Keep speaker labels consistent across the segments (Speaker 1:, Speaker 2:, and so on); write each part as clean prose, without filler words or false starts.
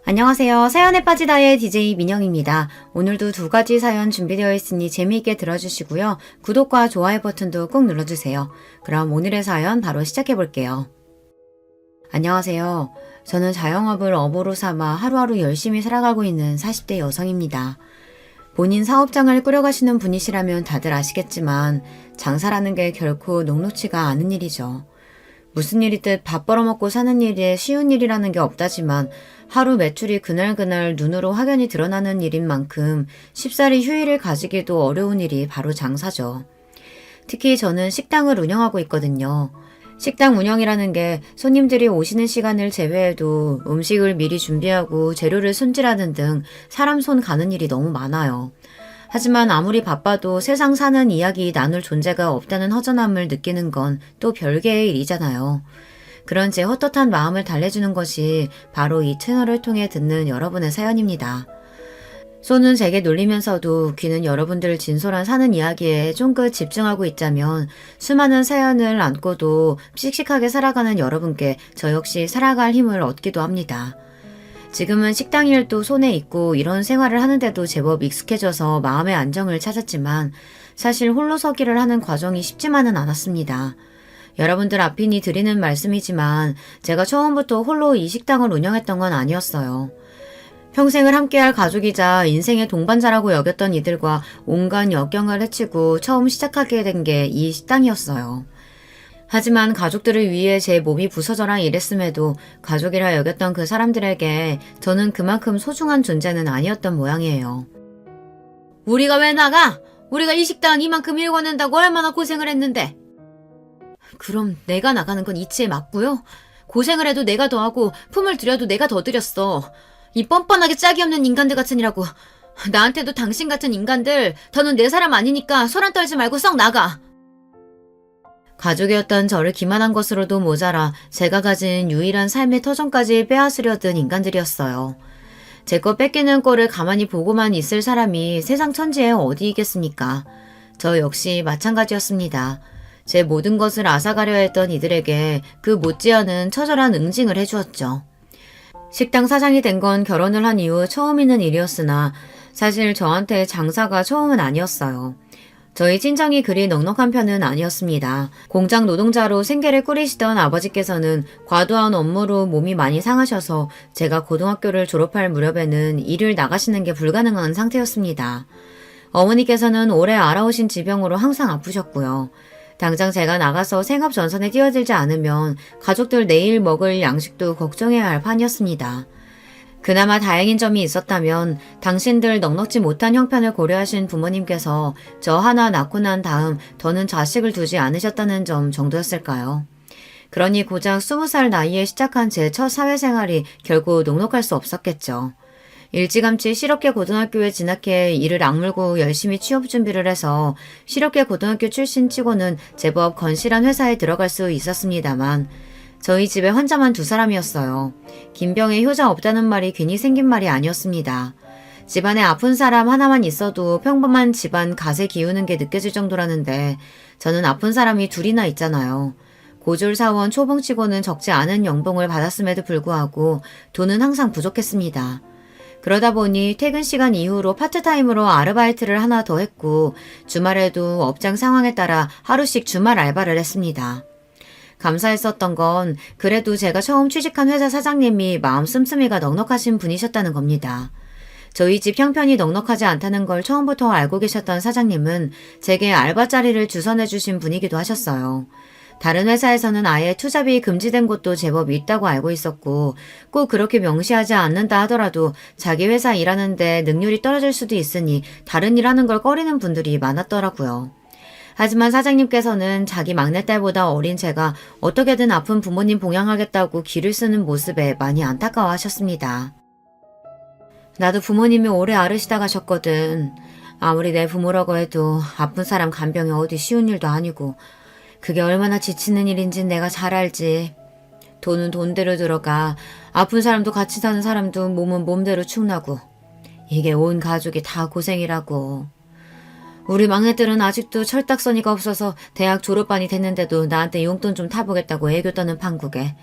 Speaker 1: 안녕하세요. 사연에 빠지다의 DJ 민영입니다. 오늘도 두 가지 사연 준비되어 있으니 재미있게 들어주시고요. 구독과 좋아요 버튼도 꼭 눌러주세요. 그럼 오늘의 사연 바로 시작해볼게요. 안녕하세요. 저는 자영업을 업으로 삼아 하루하루 열심히 살아가고 있는 40대 여성입니다. 본인 사업장을 꾸려가시는 분이시라면 다들 아시겠지만 장사라는 게 결코 녹록지가 않은 일이죠. 무슨 일이든 밥 벌어먹고 사는 일에 쉬운 일이라는 게 없다지만 하루 매출이 그날그날 눈으로 확연히 드러나는 일인 만큼 쉽사리 휴일을 가지기도 어려운 일이 바로 장사죠. 특히 저는 식당을 운영하고 있거든요. 식당 운영이라는 게 손님들이 오시는 시간을 제외해도 음식을 미리 준비하고 재료를 손질하는 등 사람 손 가는 일이 너무 많아요. 하지만 아무리 바빠도 세상 사는 이야기 나눌 존재가 없다는 허전함을 느끼는 건 또 별개의 일이잖아요. 그런 제 헛헛한 마음을 달래주는 것이 바로 이 채널을 통해 듣는 여러분의 사연입니다. 손은 제게 놀리면서도 귀는 여러분들 진솔한 사는 이야기에 쫑긋 집중하고 있자면 수많은 사연을 안고도 씩씩하게 살아가는 여러분께 저 역시 살아갈 힘을 얻기도 합니다. 지금은 식당 일도 손에 있고 이런 생활을 하는데도 제법 익숙해져서 마음의 안정을 찾았지만 사실 홀로 서기를 하는 과정이 쉽지만은 않았습니다. 여러분들 앞이니 드리는 말씀이지만 제가 처음부터 홀로 이 식당을 운영했던 건 아니었어요. 평생을 함께할 가족이자 인생의 동반자라고 여겼던 이들과 온갖 역경을 헤치고 처음 시작하게 된 게 이 식당이었어요. 하지만 가족들을 위해 제 몸이 부서져라 일했음에도 가족이라 여겼던 그 사람들에게 저는 그만큼 소중한 존재는 아니었던 모양이에요. 우리가 왜 나가? 우리가 이 식당 이만큼 일궈낸다고 얼마나 고생을 했는데. 그럼 내가 나가는 건 이치에 맞고요. 고생을 해도 내가 더 하고 품을 들여도 내가 더 들였어. 이 뻔뻔하게 짝이 없는 인간들 같으니라고. 나한테도 당신 같은 인간들 더는 내 사람 아니니까 소란 떨지 말고 썩 나가. 가족이었던 저를 기만한 것으로도 모자라 제가 가진 유일한 삶의 터전까지 빼앗으려던 인간들이었어요. 제 거 뺏기는 꼴을 가만히 보고만 있을 사람이 세상 천지에 어디 있겠습니까? 저 역시 마찬가지였습니다. 제 모든 것을 앗아가려 했던 이들에게 그 못지않은 처절한 응징을 해주었죠. 식당 사장이 된 건 결혼을 한 이후 처음 있는 일이었으나 사실 저한테 장사가 처음은 아니었어요. 저희 친정이 그리 넉넉한 편은 아니었습니다. 공장 노동자로 생계를 꾸리시던 아버지께서는 과도한 업무로 몸이 많이 상하셔서 제가 고등학교를 졸업할 무렵에는 일을 나가시는 게 불가능한 상태였습니다. 어머니께서는 오래 앓아오신 지병으로 항상 아프셨고요. 당장 제가 나가서 생업 전선에 뛰어들지 않으면 가족들 내일 먹을 양식도 걱정해야 할 판이었습니다. 그나마 다행인 점이 있었다면 당신들 넉넉지 못한 형편을 고려하신 부모님께서 저 하나 낳고 난 다음 더는 자식을 두지 않으셨다는 점 정도였을까요? 그러니 고작 20살 나이에 시작한 제 첫 사회생활이 결국 녹록할 수 없었겠죠. 일찌감치 실업계 고등학교에 진학해 이를 악물고 열심히 취업 준비를 해서 실업계 고등학교 출신 치고는 제법 건실한 회사에 들어갈 수 있었습니다만 저희 집에 환자만 2사람이었어요. 김병에 효자 없다는 말이 괜히 생긴 말이 아니었습니다. 집안에 아픈 사람 하나만 있어도 평범한 집안 갓에 기우는 게 느껴질 정도라는데 저는 아픈 사람이 2이나 있잖아요. 고졸사원 초봉치고는 적지 않은 연봉을 받았음에도 불구하고 돈은 항상 부족했습니다. 그러다 보니 퇴근 시간 이후로 파트타임으로 아르바이트를 하나 더 했고 주말에도 업장 상황에 따라 하루씩 주말 알바를 했습니다. 감사했었던 건 그래도 제가 처음 취직한 회사 사장님이 마음 씀씀이가 넉넉하신 분이셨다는 겁니다. 저희 집 형편이 넉넉하지 않다는 걸 처음부터 알고 계셨던 사장님은 제게 알바 자리를 주선해 주신 분이기도 하셨어요. 다른 회사에서는 아예 투잡이 금지된 곳도 제법 있다고 알고 있었고 꼭 그렇게 명시하지 않는다 하더라도 자기 회사 일하는데 능률이 떨어질 수도 있으니 다른 일하는 걸 꺼리는 분들이 많았더라고요. 하지만 사장님께서는 자기 막내딸보다 어린 제가 어떻게든 아픈 부모님 봉양하겠다고 기를 쓰는 모습에 많이 안타까워하셨습니다. 나도 부모님이 오래 앓으시다 가셨거든. 아무리 내 부모라고 해도 아픈 사람 간병이 어디 쉬운 일도 아니고 그게 얼마나 지치는 일인진 내가 잘 알지. 돈은 돈대로 들어가 아픈 사람도 같이 사는 사람도 몸은 몸대로 축나고 이게 온 가족이 다 고생이라고. 우리 막내들은 아직도 철딱서니가 없어서 대학 졸업반이 됐는데도 나한테 용돈 좀 타보겠다고 애교 떠는 판국에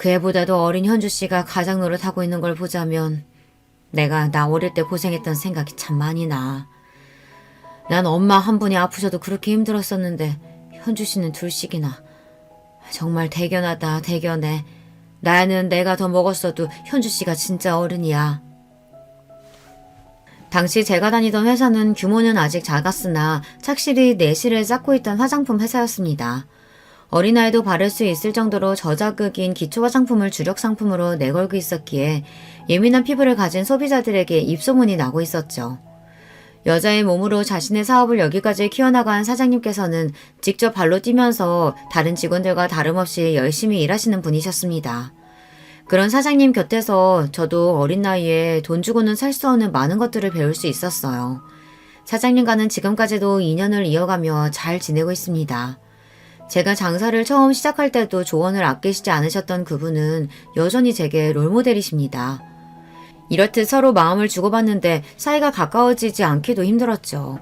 Speaker 1: 그 애보다도 어린 현주 씨가 가장 노릇하고 있는 걸 보자면 내가 나 어릴 때 고생했던 생각이 참 많이 나. 난 엄마 한 분이 아프셔도 그렇게 힘들었었는데 현주 씨는 둘씩이나. 정말 대견하다, 대견해. 나는 내가 더 먹었어도 현주 씨가 진짜 어른이야. 당시 제가 다니던 회사는 규모는 아직 작았으나 착실히 내실을 쌓고 있던 화장품 회사였습니다. 어린아이도 바를 수 있을 정도로 저자극인 기초 화장품을 주력 상품으로 내걸고 있었기에 예민한 피부를 가진 소비자들에게 입소문이 나고 있었죠. 여자의 몸으로 자신의 사업을 여기까지 키워나간 사장님께서는 직접 발로 뛰면서 다른 직원들과 다름없이 열심히 일하시는 분이셨습니다. 그런 사장님 곁에서 저도 어린 나이에 돈 주고는 살 수 없는 많은 것들을 배울 수 있었어요. 사장님과는 지금까지도 인연을 이어가며 잘 지내고 있습니다. 제가 장사를 처음 시작할 때도 조언을 아끼시지 않으셨던 그분은 여전히 제게 롤모델이십니다. 이렇듯 서로 마음을 주고받는데 사이가 가까워지지 않기도 힘들었죠.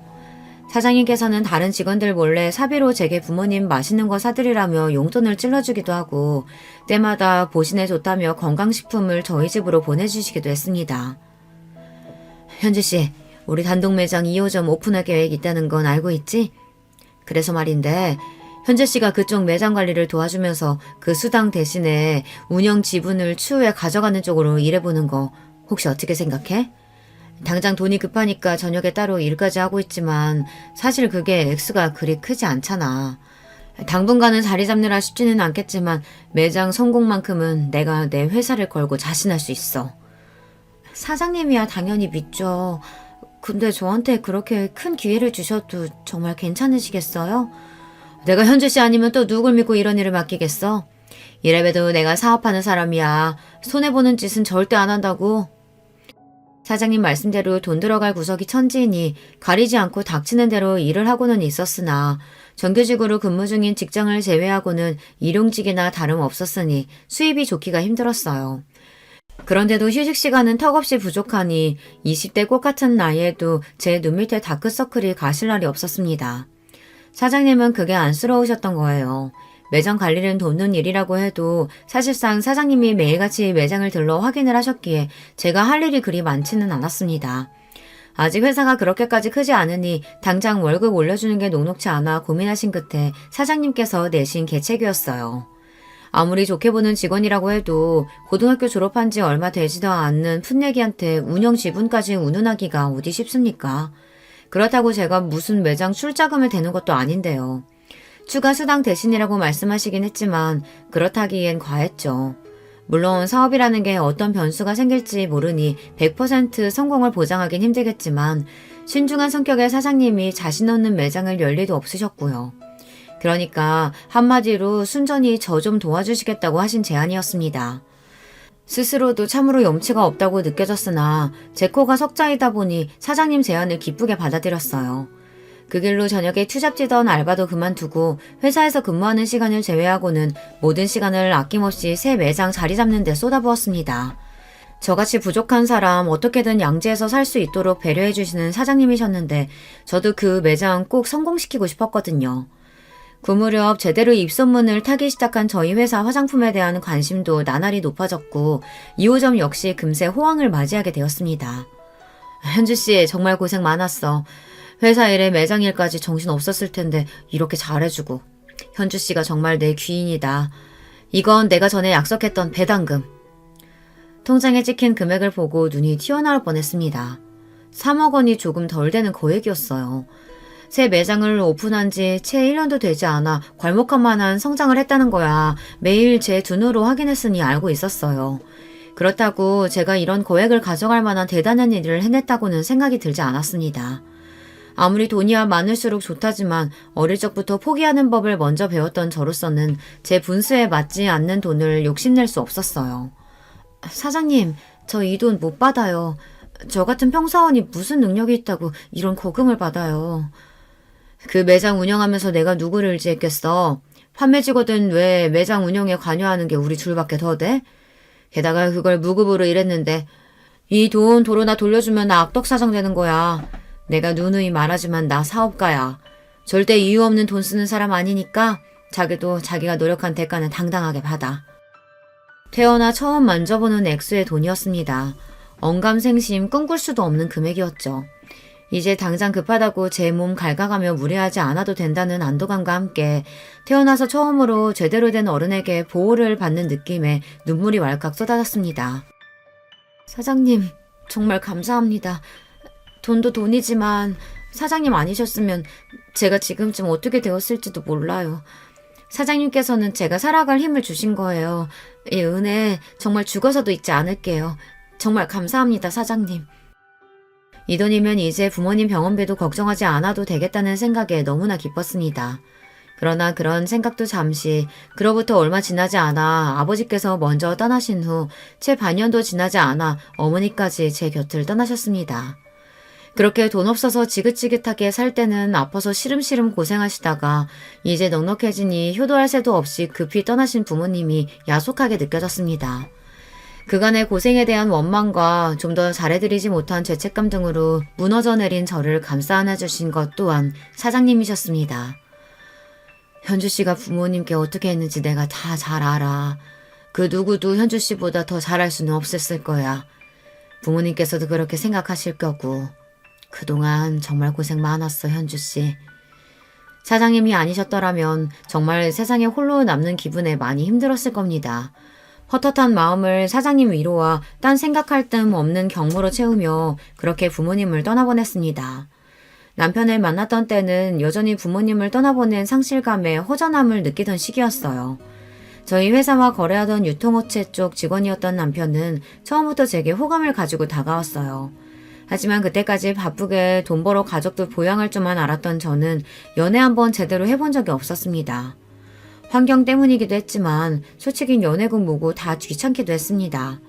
Speaker 1: 사장님께서는 다른 직원들 몰래 사비로 제게 부모님 맛있는 거 사드리라며 용돈을 찔러주기도 하고 때마다 보신에 좋다며 건강식품을 저희 집으로 보내주시기도 했습니다. 현주씨, 우리 단독 매장 2호점 오픈할 계획 있다는 건 알고 있지? 그래서 말인데 현주씨가 그쪽 매장 관리를 도와주면서 그 수당 대신에 운영 지분을 추후에 가져가는 쪽으로 일해보는 거 혹시 어떻게 생각해? 당장 돈이 급하니까 저녁에 따로 일까지 하고 있지만 사실 그게 액수가 그리 크지 않잖아. 당분간은 자리 잡느라 쉽지는 않겠지만 매장 성공만큼은 내가 내 회사를 걸고 자신할 수 있어. 사장님이야 당연히 믿죠. 근데 저한테 그렇게 큰 기회를 주셔도 정말 괜찮으시겠어요? 내가 현주씨 아니면 또 누굴 믿고 이런 일을 맡기겠어? 이래봬도 내가 사업하는 사람이야. 손해보는 짓은 절대 안 한다고. 사장님 말씀대로 돈 들어갈 구석이 천지이니 가리지 않고 닥치는 대로 일을 하고는 있었으나 정규직으로 근무 중인 직장을 제외하고는 일용직이나 다름없었으니 수입이 좋기가 힘들었어요. 그런데도 휴식 시간은 턱없이 부족하니 20대 꽃 같은 나이에도 제 눈 밑에 다크서클이 가실 날이 없었습니다. 사장님은 그게 안쓰러우셨던 거예요. 매장 관리는 돕는 일이라고 해도 사실상 사장님이 매일같이 매장을 들러 확인을 하셨기에 제가 할 일이 그리 많지는 않았습니다. 아직 회사가 그렇게까지 크지 않으니 당장 월급 올려주는 게 녹록치 않아 고민하신 끝에 사장님께서 내신 계책이었어요. 아무리 좋게 보는 직원이라고 해도 고등학교 졸업한 지 얼마 되지도 않는 풋내기한테 운영 지분까지 운운하기가 어디 쉽습니까? 그렇다고 제가 무슨 매장 출자금을 대는 것도 아닌데요. 추가 수당 대신이라고 말씀하시긴 했지만 그렇다기엔 과했죠. 물론 사업이라는 게 어떤 변수가 생길지 모르니 100% 성공을 보장하긴 힘들겠지만 신중한 성격의 사장님이 자신 없는 매장을 열 리도 없으셨고요. 그러니까 한마디로 순전히 저 좀 도와주시겠다고 하신 제안이었습니다. 스스로도 참으로 염치가 없다고 느껴졌으나 제 코가 석자이다 보니 사장님 제안을 기쁘게 받아들였어요. 그 길로 저녁에 투잡지던 알바도 그만두고 회사에서 근무하는 시간을 제외하고는 모든 시간을 아낌없이 새 매장 자리 잡는 데 쏟아부었습니다. 저같이 부족한 사람 어떻게든 양지해서 살 수 있도록 배려해 주시는 사장님이셨는데 저도 그 매장 꼭 성공시키고 싶었거든요. 그 무렵 제대로 입소문을 타기 시작한 저희 회사 화장품에 대한 관심도 나날이 높아졌고 2호점 역시 금세 호황을 맞이하게 되었습니다. 현주씨 정말 고생 많았어. 회사 일에 매장 일까지 정신 없었을 텐데 이렇게 잘해주고. 현주씨가 정말 내 귀인이다. 이건 내가 전에 약속했던 배당금. 통장에 찍힌 금액을 보고 눈이 튀어나올 뻔했습니다. 3억 원이 조금 덜 되는 거액이었어요. 새 매장을 오픈한 지 채 1년도 되지 않아 괄목한 만한 성장을 했다는 거야. 매일 제 두 눈으로 확인했으니 알고 있었어요. 그렇다고 제가 이런 거액을 가져갈 만한 대단한 일을 해냈다고는 생각이 들지 않았습니다. 아무리 돈이야 많을수록 좋다지만 어릴 적부터 포기하는 법을 먼저 배웠던 저로서는 제 분수에 맞지 않는 돈을 욕심낼 수 없었어요. 사장님, 저 이 돈 못 받아요. 저 같은 평사원이 무슨 능력이 있다고 이런 거금을 받아요. 그 매장 운영하면서 내가 누구를 의지했겠어. 판매직거든 왜 매장 운영에 관여하는 게 우리 둘밖에 더 돼? 게다가 그걸 무급으로 일했는데 이 돈 도로나 돌려주면 나 악덕사장 되는 거야. 내가 누누이 말하지만 나 사업가야. 절대 이유 없는 돈 쓰는 사람 아니니까 자기도 자기가 노력한 대가는 당당하게 받아. 태어나 처음 만져보는 액수의 돈이었습니다. 언감생심 꿈꿀 수도 없는 금액이었죠. 이제 당장 급하다고 제 몸 갉아가며 무리하지 않아도 된다는 안도감과 함께 태어나서 처음으로 제대로 된 어른에게 보호를 받는 느낌에 눈물이 왈칵 쏟아졌습니다. 사장님, 정말 감사합니다. 돈도 돈이지만 사장님 아니셨으면 제가 지금쯤 어떻게 되었을지도 몰라요. 사장님께서는 제가 살아갈 힘을 주신 거예요. 이 은혜 정말 죽어서도 잊지 않을게요. 정말 감사합니다, 사장님. 이 돈이면 이제 부모님 병원비도 걱정하지 않아도 되겠다는 생각에 너무나 기뻤습니다. 그러나 그런 생각도 잠시, 그로부터 얼마 지나지 않아 아버지께서 먼저 떠나신 후 채 반년도 지나지 않아 어머니까지 제 곁을 떠나셨습니다. 그렇게 돈 없어서 지긋지긋하게 살 때는 아파서 시름시름 고생하시다가 이제 넉넉해지니 효도할 새도 없이 급히 떠나신 부모님이 야속하게 느껴졌습니다. 그간의 고생에 대한 원망과 좀 더 잘해드리지 못한 죄책감 등으로 무너져 내린 저를 감싸 안아주신 것 또한 사장님이셨습니다. 현주씨가 부모님께 어떻게 했는지 내가 다 잘 알아. 그 누구도 현주씨보다 더 잘할 수는 없었을 거야. 부모님께서도 그렇게 생각하실 거고. 그동안 정말 고생 많았어, 현주씨. 사장님이 아니셨더라면 정말 세상에 홀로 남는 기분에 많이 힘들었을 겁니다. 헛헛한 마음을 사장님 위로와 딴 생각할 틈 없는 경무로 채우며 그렇게 부모님을 떠나보냈습니다. 남편을 만났던 때는 여전히 부모님을 떠나보낸 상실감에 허전함을 느끼던 시기였어요. 저희 회사와 거래하던 유통업체 쪽 직원이었던 남편은 처음부터 제게 호감을 가지고 다가왔어요. 하지만 그때까지 바쁘게 돈 벌어 가족들 보양할 줄만 알았던 저는 연애 한번 제대로 해본 적이 없었습니다. 환경 때문이기도 했지만 솔직히 연애고 뭐고 다 귀찮기도 했습니다.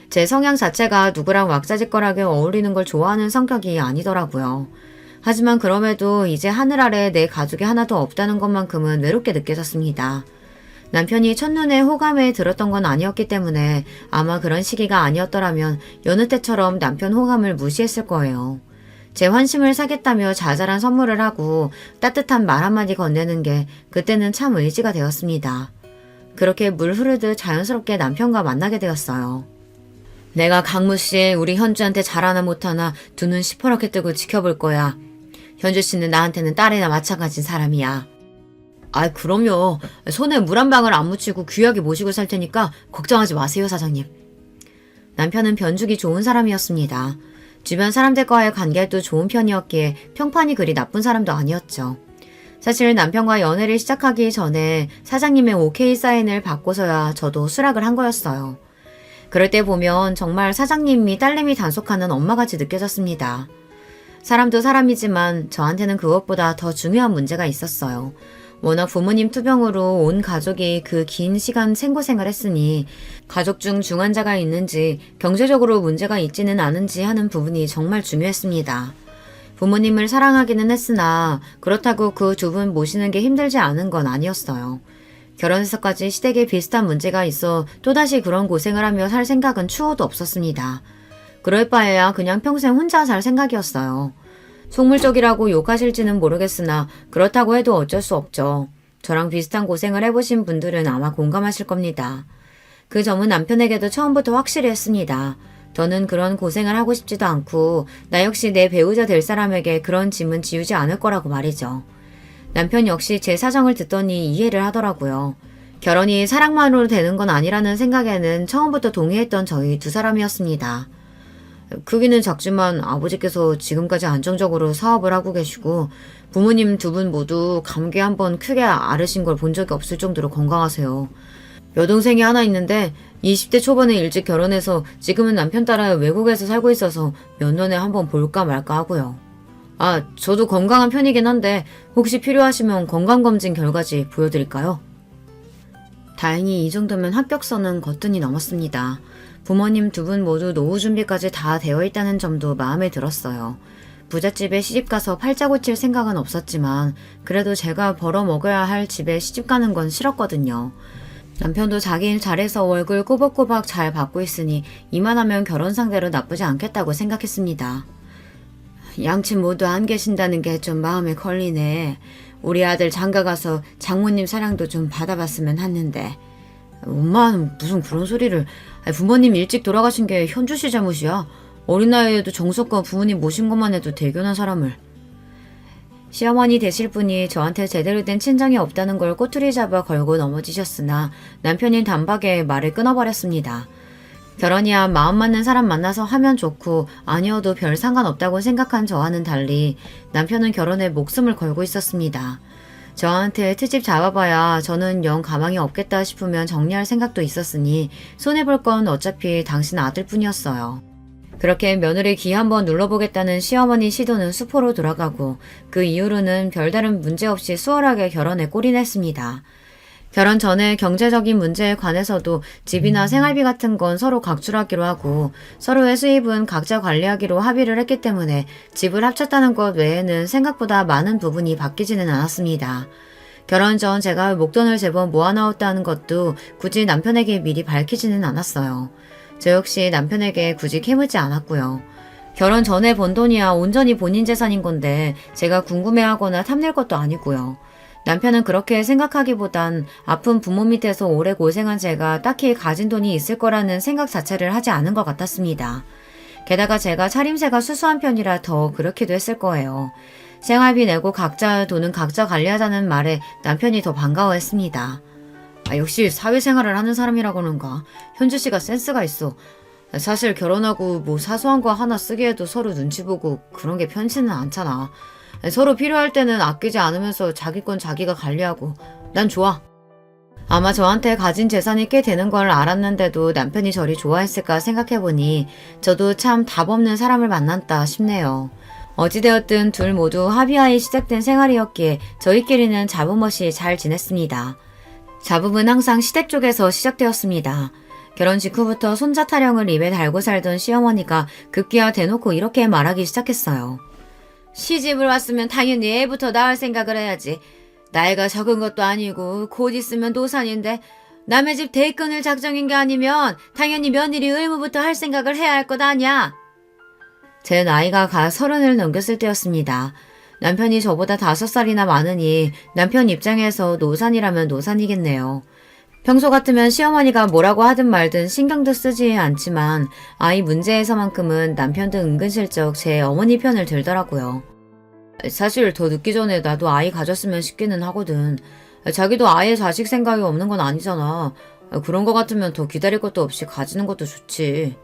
Speaker 1: 제 성향 자체가 누구랑 왁자지껄하게 어울리는 걸 좋아하는 성격이 아니더라고요. 하지만 그럼에도 이제 하늘 아래 내 가족이 하나도 없다는 것만큼은 외롭게 느껴졌습니다. 남편이 첫눈에 호감에 들었던 건 아니었기 때문에 아마 그런 시기가 아니었더라면 여느 때처럼 남편 호감을 무시했을 거예요. 제 환심을 사겠다며 자잘한 선물을 하고 따뜻한 말 한마디 건네는 게 그때는 참 의지가 되었습니다. 그렇게 물 흐르듯 자연스럽게 남편과 만나게 되었어요. 내가 강무씨 우리 현주한테 잘하나 못하나 두 눈 시퍼렇게 뜨고 지켜볼 거야. 현주씨는 나한테는 딸이나 마찬가지인 사람이야. 아, 그럼요. 손에 물 한 방울 안 묻히고 귀하게 모시고 살 테니까 걱정하지 마세요, 사장님. 남편은 변죽이 좋은 사람이었습니다. 주변 사람들과의 관계도 좋은 편이었기에 평판이 그리 나쁜 사람도 아니었죠. 사실 남편과 연애를 시작하기 전에 사장님의 오케이 사인을 받고서야 저도 수락을 한 거였어요. 그럴 때 보면 정말 사장님이 딸내미 단속하는 엄마같이 느껴졌습니다. 사람도 사람이지만 저한테는 그것보다 더 중요한 문제가 있었어요. 워낙 부모님 투병으로 온 가족이 그 긴 시간 생고생을 했으니 가족 중 중환자가 있는지 경제적으로 문제가 있지는 않은지 하는 부분이 정말 중요했습니다. 부모님을 사랑하기는 했으나 그렇다고 그 두 분 모시는 게 힘들지 않은 건 아니었어요. 결혼해서까지 시댁에 비슷한 문제가 있어 또다시 그런 고생을 하며 살 생각은 추호도 없었습니다. 그럴 바에야 그냥 평생 혼자 살 생각이었어요. 속물적이라고 욕하실지는 모르겠으나 그렇다고 해도 어쩔 수 없죠. 저랑 비슷한 고생을 해보신 분들은 아마 공감하실 겁니다. 그 점은 남편에게도 처음부터 확실히 했습니다. 더는 그런 고생을 하고 싶지도 않고 나 역시 내 배우자 될 사람에게 그런 짐은 지우지 않을 거라고 말이죠. 남편 역시 제 사정을 듣더니 이해를 하더라고요. 결혼이 사랑만으로 되는 건 아니라는 생각에는 처음부터 동의했던 저희 두 사람이었습니다. 크기는 작지만 아버지께서 지금까지 안정적으로 사업을 하고 계시고 부모님 두 분 모두 감기 한번 크게 앓으신 걸 본 적이 없을 정도로 건강하세요. 여동생이 하나 있는데 20대 초반에 일찍 결혼해서 지금은 남편 따라 외국에서 살고 있어서 몇 년에 한번 볼까 말까 하고요. 아, 저도 건강한 편이긴 한데 혹시 필요하시면 건강검진 결과지 보여드릴까요? 다행히 이 정도면 합격선은 거뜬히 넘었습니다. 부모님 두 분 모두 노후 준비까지 다 되어 있다는 점도 마음에 들었어요. 부잣집에 시집가서 팔자 고칠 생각은 없었지만 그래도 제가 벌어먹어야 할 집에 시집가는 건 싫었거든요. 남편도 자기 일 잘해서 월급 꼬박꼬박 잘 받고 있으니 이만하면 결혼 상대로 나쁘지 않겠다고 생각했습니다. 양친 모두 안 계신다는 게 좀 마음에 걸리네. 우리 아들 장가가서 장모님 사랑도 좀 받아봤으면 했는데 엄마는 무슨 그런 소리를. 부모님 일찍 돌아가신 게 현주 씨 잘못이야. 어린 나이에도 정석과 부모님 모신 것만 해도 대견한 사람을. 시어머니 되실 분이 저한테 제대로 된 친정이 없다는 걸 꼬투리 잡아 걸고 넘어지셨으나 남편인 단박에 말을 끊어버렸습니다. 결혼이야 마음 맞는 사람 만나서 하면 좋고 아니어도 별 상관없다고 생각한 저와는 달리 남편은 결혼에 목숨을 걸고 있었습니다. 저한테 트집 잡아봐야 저는 영 가망이 없겠다 싶으면 정리할 생각도 있었으니 손해볼 건 어차피 당신 아들뿐이었어요. 그렇게 며느리 귀 한번 눌러보겠다는 시어머니 시도는 수포로 돌아가고 그 이후로는 별다른 문제 없이 수월하게 결혼에 골인했습니다. 결혼 전에 경제적인 문제에 관해서도 집이나 생활비 같은 건 서로 각출하기로 하고 서로의 수입은 각자 관리하기로 합의를 했기 때문에 집을 합쳤다는 것 외에는 생각보다 많은 부분이 바뀌지는 않았습니다. 결혼 전 제가 목돈을 제법 모아놓았다는 것도 굳이 남편에게 미리 밝히지는 않았어요. 저 역시 남편에게 굳이 캐묻지 않았고요. 결혼 전에 번 돈이야 온전히 본인 재산인 건데 제가 궁금해하거나 탐낼 것도 아니고요. 남편은 그렇게 생각하기보단 아픈 부모 밑에서 오래 고생한 제가 딱히 가진 돈이 있을 거라는 생각 자체를 하지 않은 것 같았습니다. 게다가 제가 차림새가 수수한 편이라 더 그렇기도 했을 거예요. 생활비 내고 각자 돈은 각자 관리하자는 말에 남편이 더 반가워했습니다. 역시 사회생활을 하는 사람이라 그런가. 현주 씨가 센스가 있어. 사실 결혼하고 뭐 사소한 거 하나 쓰게 해도 서로 눈치 보고 그런 게 편치는 않잖아. 서로 필요할 때는 아끼지 않으면서 자기 건 자기가 관리하고 난 좋아. 아마 저한테 가진 재산이 꽤 되는 걸 알았는데도 남편이 저리 좋아했을까 생각해보니 저도 참 답 없는 사람을 만났다 싶네요. 어찌되었든 둘 모두 합의하에 시작된 생활이었기에 저희끼리는 잡음 없이 잘 지냈습니다. 잡음은 항상 시댁 쪽에서 시작되었습니다. 결혼 직후부터 손자 타령을 입에 달고 살던 시어머니가 급기야 대놓고 이렇게 말하기 시작했어요. 시집을 왔으면 당연히 애부터 낳을 생각을 해야지. 나이가 적은 것도 아니고 곧 있으면 노산인데 남의 집 대끈을 작정인 게 아니면 당연히 며느리 의무부터 할 생각을 해야 할 것 아냐. 제 나이가 가 30을 넘겼을 때였습니다. 남편이 저보다 5살이나 많으니 남편 입장에서 노산이라면 노산이겠네요. 평소 같으면 시어머니가 뭐라고 하든 말든 신경도 쓰지 않지만 아이 문제에서만큼은 남편도 은근슬쩍 제 어머니 편을 들더라고요. 사실 더 늦기 전에 나도 아이 가졌으면 싶기는 하거든. 자기도 아예 자식 생각이 없는 건 아니잖아. 그런 거 같으면 더 기다릴 것도 없이 가지는 것도 좋지.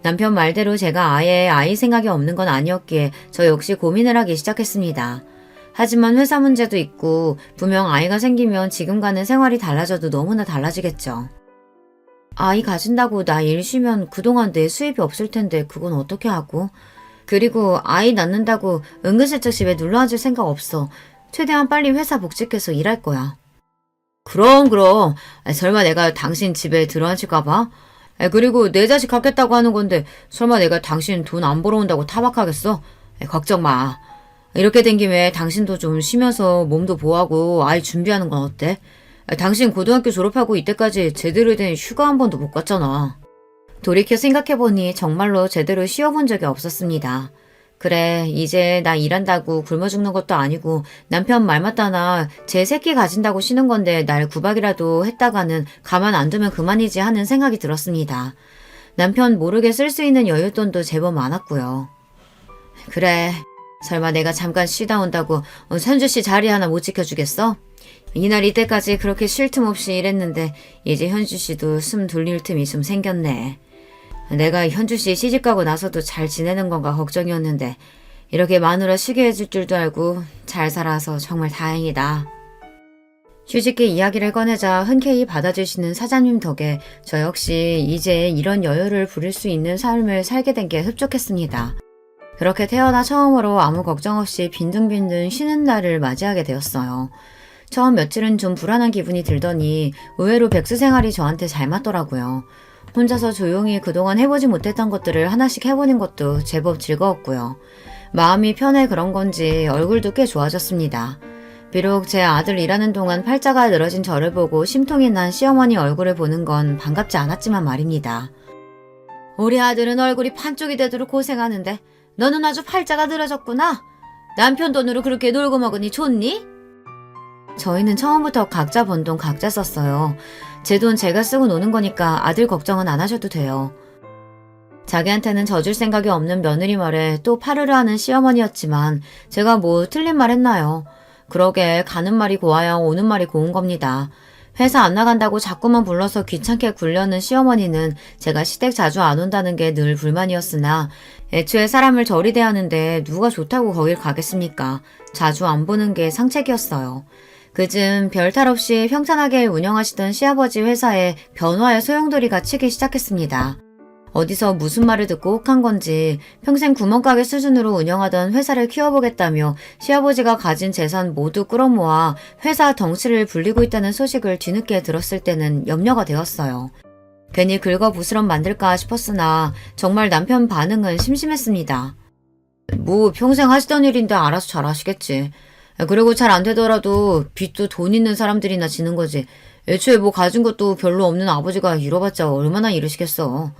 Speaker 1: 남편 말대로 제가 아예 아이 생각이 없는 건 아니었기에 저 역시 고민을 하기 시작했습니다. 하지만 회사 문제도 있고 분명 아이가 생기면 지금과는 생활이 달라져도 너무나 달라지겠죠. 아이 가진다고 나 일 쉬면 그동안 내 수입이 없을 텐데 그건 어떻게 하고? 그리고 아이 낳는다고 은근슬쩍 집에 눌러앉을 생각 없어. 최대한 빨리 회사 복직해서 일할 거야. 그럼. 설마 내가 당신 집에 들어앉힐까 봐? 그리고 내 자식 갖겠다고 하는 건데 설마 내가 당신 돈 안 벌어온다고 타박하겠어? 걱정 마. 이렇게 된 김에 당신도 좀 쉬면서 몸도 보호하고 아이 준비하는 건 어때? 당신 고등학교 졸업하고 이때까지 제대로 된 휴가 한 번도 못 갔잖아. 돌이켜 생각해보니 정말로 제대로 쉬어본 적이 없었습니다. 그래, 이제 나 일한다고 굶어 죽는 것도 아니고 남편 말 맞다나 제 새끼 가진다고 쉬는 건데 날 구박이라도 했다가는 가만 안 두면 그만이지 하는 생각이 들었습니다. 남편 모르게 쓸 수 있는 여윳돈도 제법 많았고요. 그래, 설마 내가 잠깐 쉬다 온다고 현주 씨 자리 하나 못 지켜주겠어? 이날 이때까지 그렇게 쉴 틈 없이 일했는데 이제 현주 씨도 숨 돌릴 틈이 좀 생겼네. 내가 현주 씨 시집가고 나서도 잘 지내는 건가 걱정이었는데 이렇게 마누라 쉬게 해줄 줄도 알고 잘 살아서 정말 다행이다. 휴직기 이야기를 꺼내자 흔쾌히 받아주시는 사장님 덕에 저 역시 이제 이런 여유를 부릴 수 있는 삶을 살게 된 게 흡족했습니다. 그렇게 태어나 처음으로 아무 걱정 없이 빈둥빈둥 쉬는 날을 맞이하게 되었어요. 처음 며칠은 좀 불안한 기분이 들더니 의외로 백수 생활이 저한테 잘 맞더라고요. 혼자서 조용히 그동안 해보지 못했던 것들을 하나씩 해보는 것도 제법 즐거웠고요. 마음이 편해 그런 건지 얼굴도 꽤 좋아졌습니다. 비록 제 아들 일하는 동안 팔자가 늘어진 저를 보고 심통이 난 시어머니 얼굴을 보는 건 반갑지 않았지만 말입니다. 우리 아들은 얼굴이 판쪽이 되도록 고생하는데 너는 아주 팔자가 늘어졌구나. 남편 돈으로 그렇게 놀고 먹으니 좋니? 저희는 처음부터 각자 번 돈 각자 썼어요. 제 돈 제가 쓰고 노는 거니까 아들 걱정은 안 하셔도 돼요. 자기한테는 져줄 생각이 없는 며느리 말에 또 파르르 하는 시어머니였지만 제가 뭐 틀린 말 했나요? 그러게 가는 말이 고와야 오는 말이 고운 겁니다. 회사 안 나간다고 자꾸만 불러서 귀찮게 굴려는 시어머니는 제가 시댁 자주 안 온다는 게 늘 불만이었으나 애초에 사람을 저리 대하는데 누가 좋다고 거길 가겠습니까? 자주 안 보는 게 상책이었어요. 그즘 별탈 없이 평탄하게 운영하시던 시아버지 회사에 변화의 소용돌이가 치기 시작했습니다. 어디서 무슨 말을 듣고 혹한 건지 평생 구멍가게 수준으로 운영하던 회사를 키워보겠다며 시아버지가 가진 재산 모두 끌어모아 회사 덩치를 불리고 있다는 소식을 뒤늦게 들었을 때는 염려가 되었어요. 괜히 긁어부스럼 만들까 싶었으나 정말 남편 반응은 심심했습니다. 뭐 평생 하시던 일인데 알아서 잘 하시겠지. 그리고 잘 안 되더라도 빚도 돈 있는 사람들이나 지는 거지. 애초에 뭐 가진 것도 별로 없는 아버지가 잃어봤자 얼마나 잃으시겠어.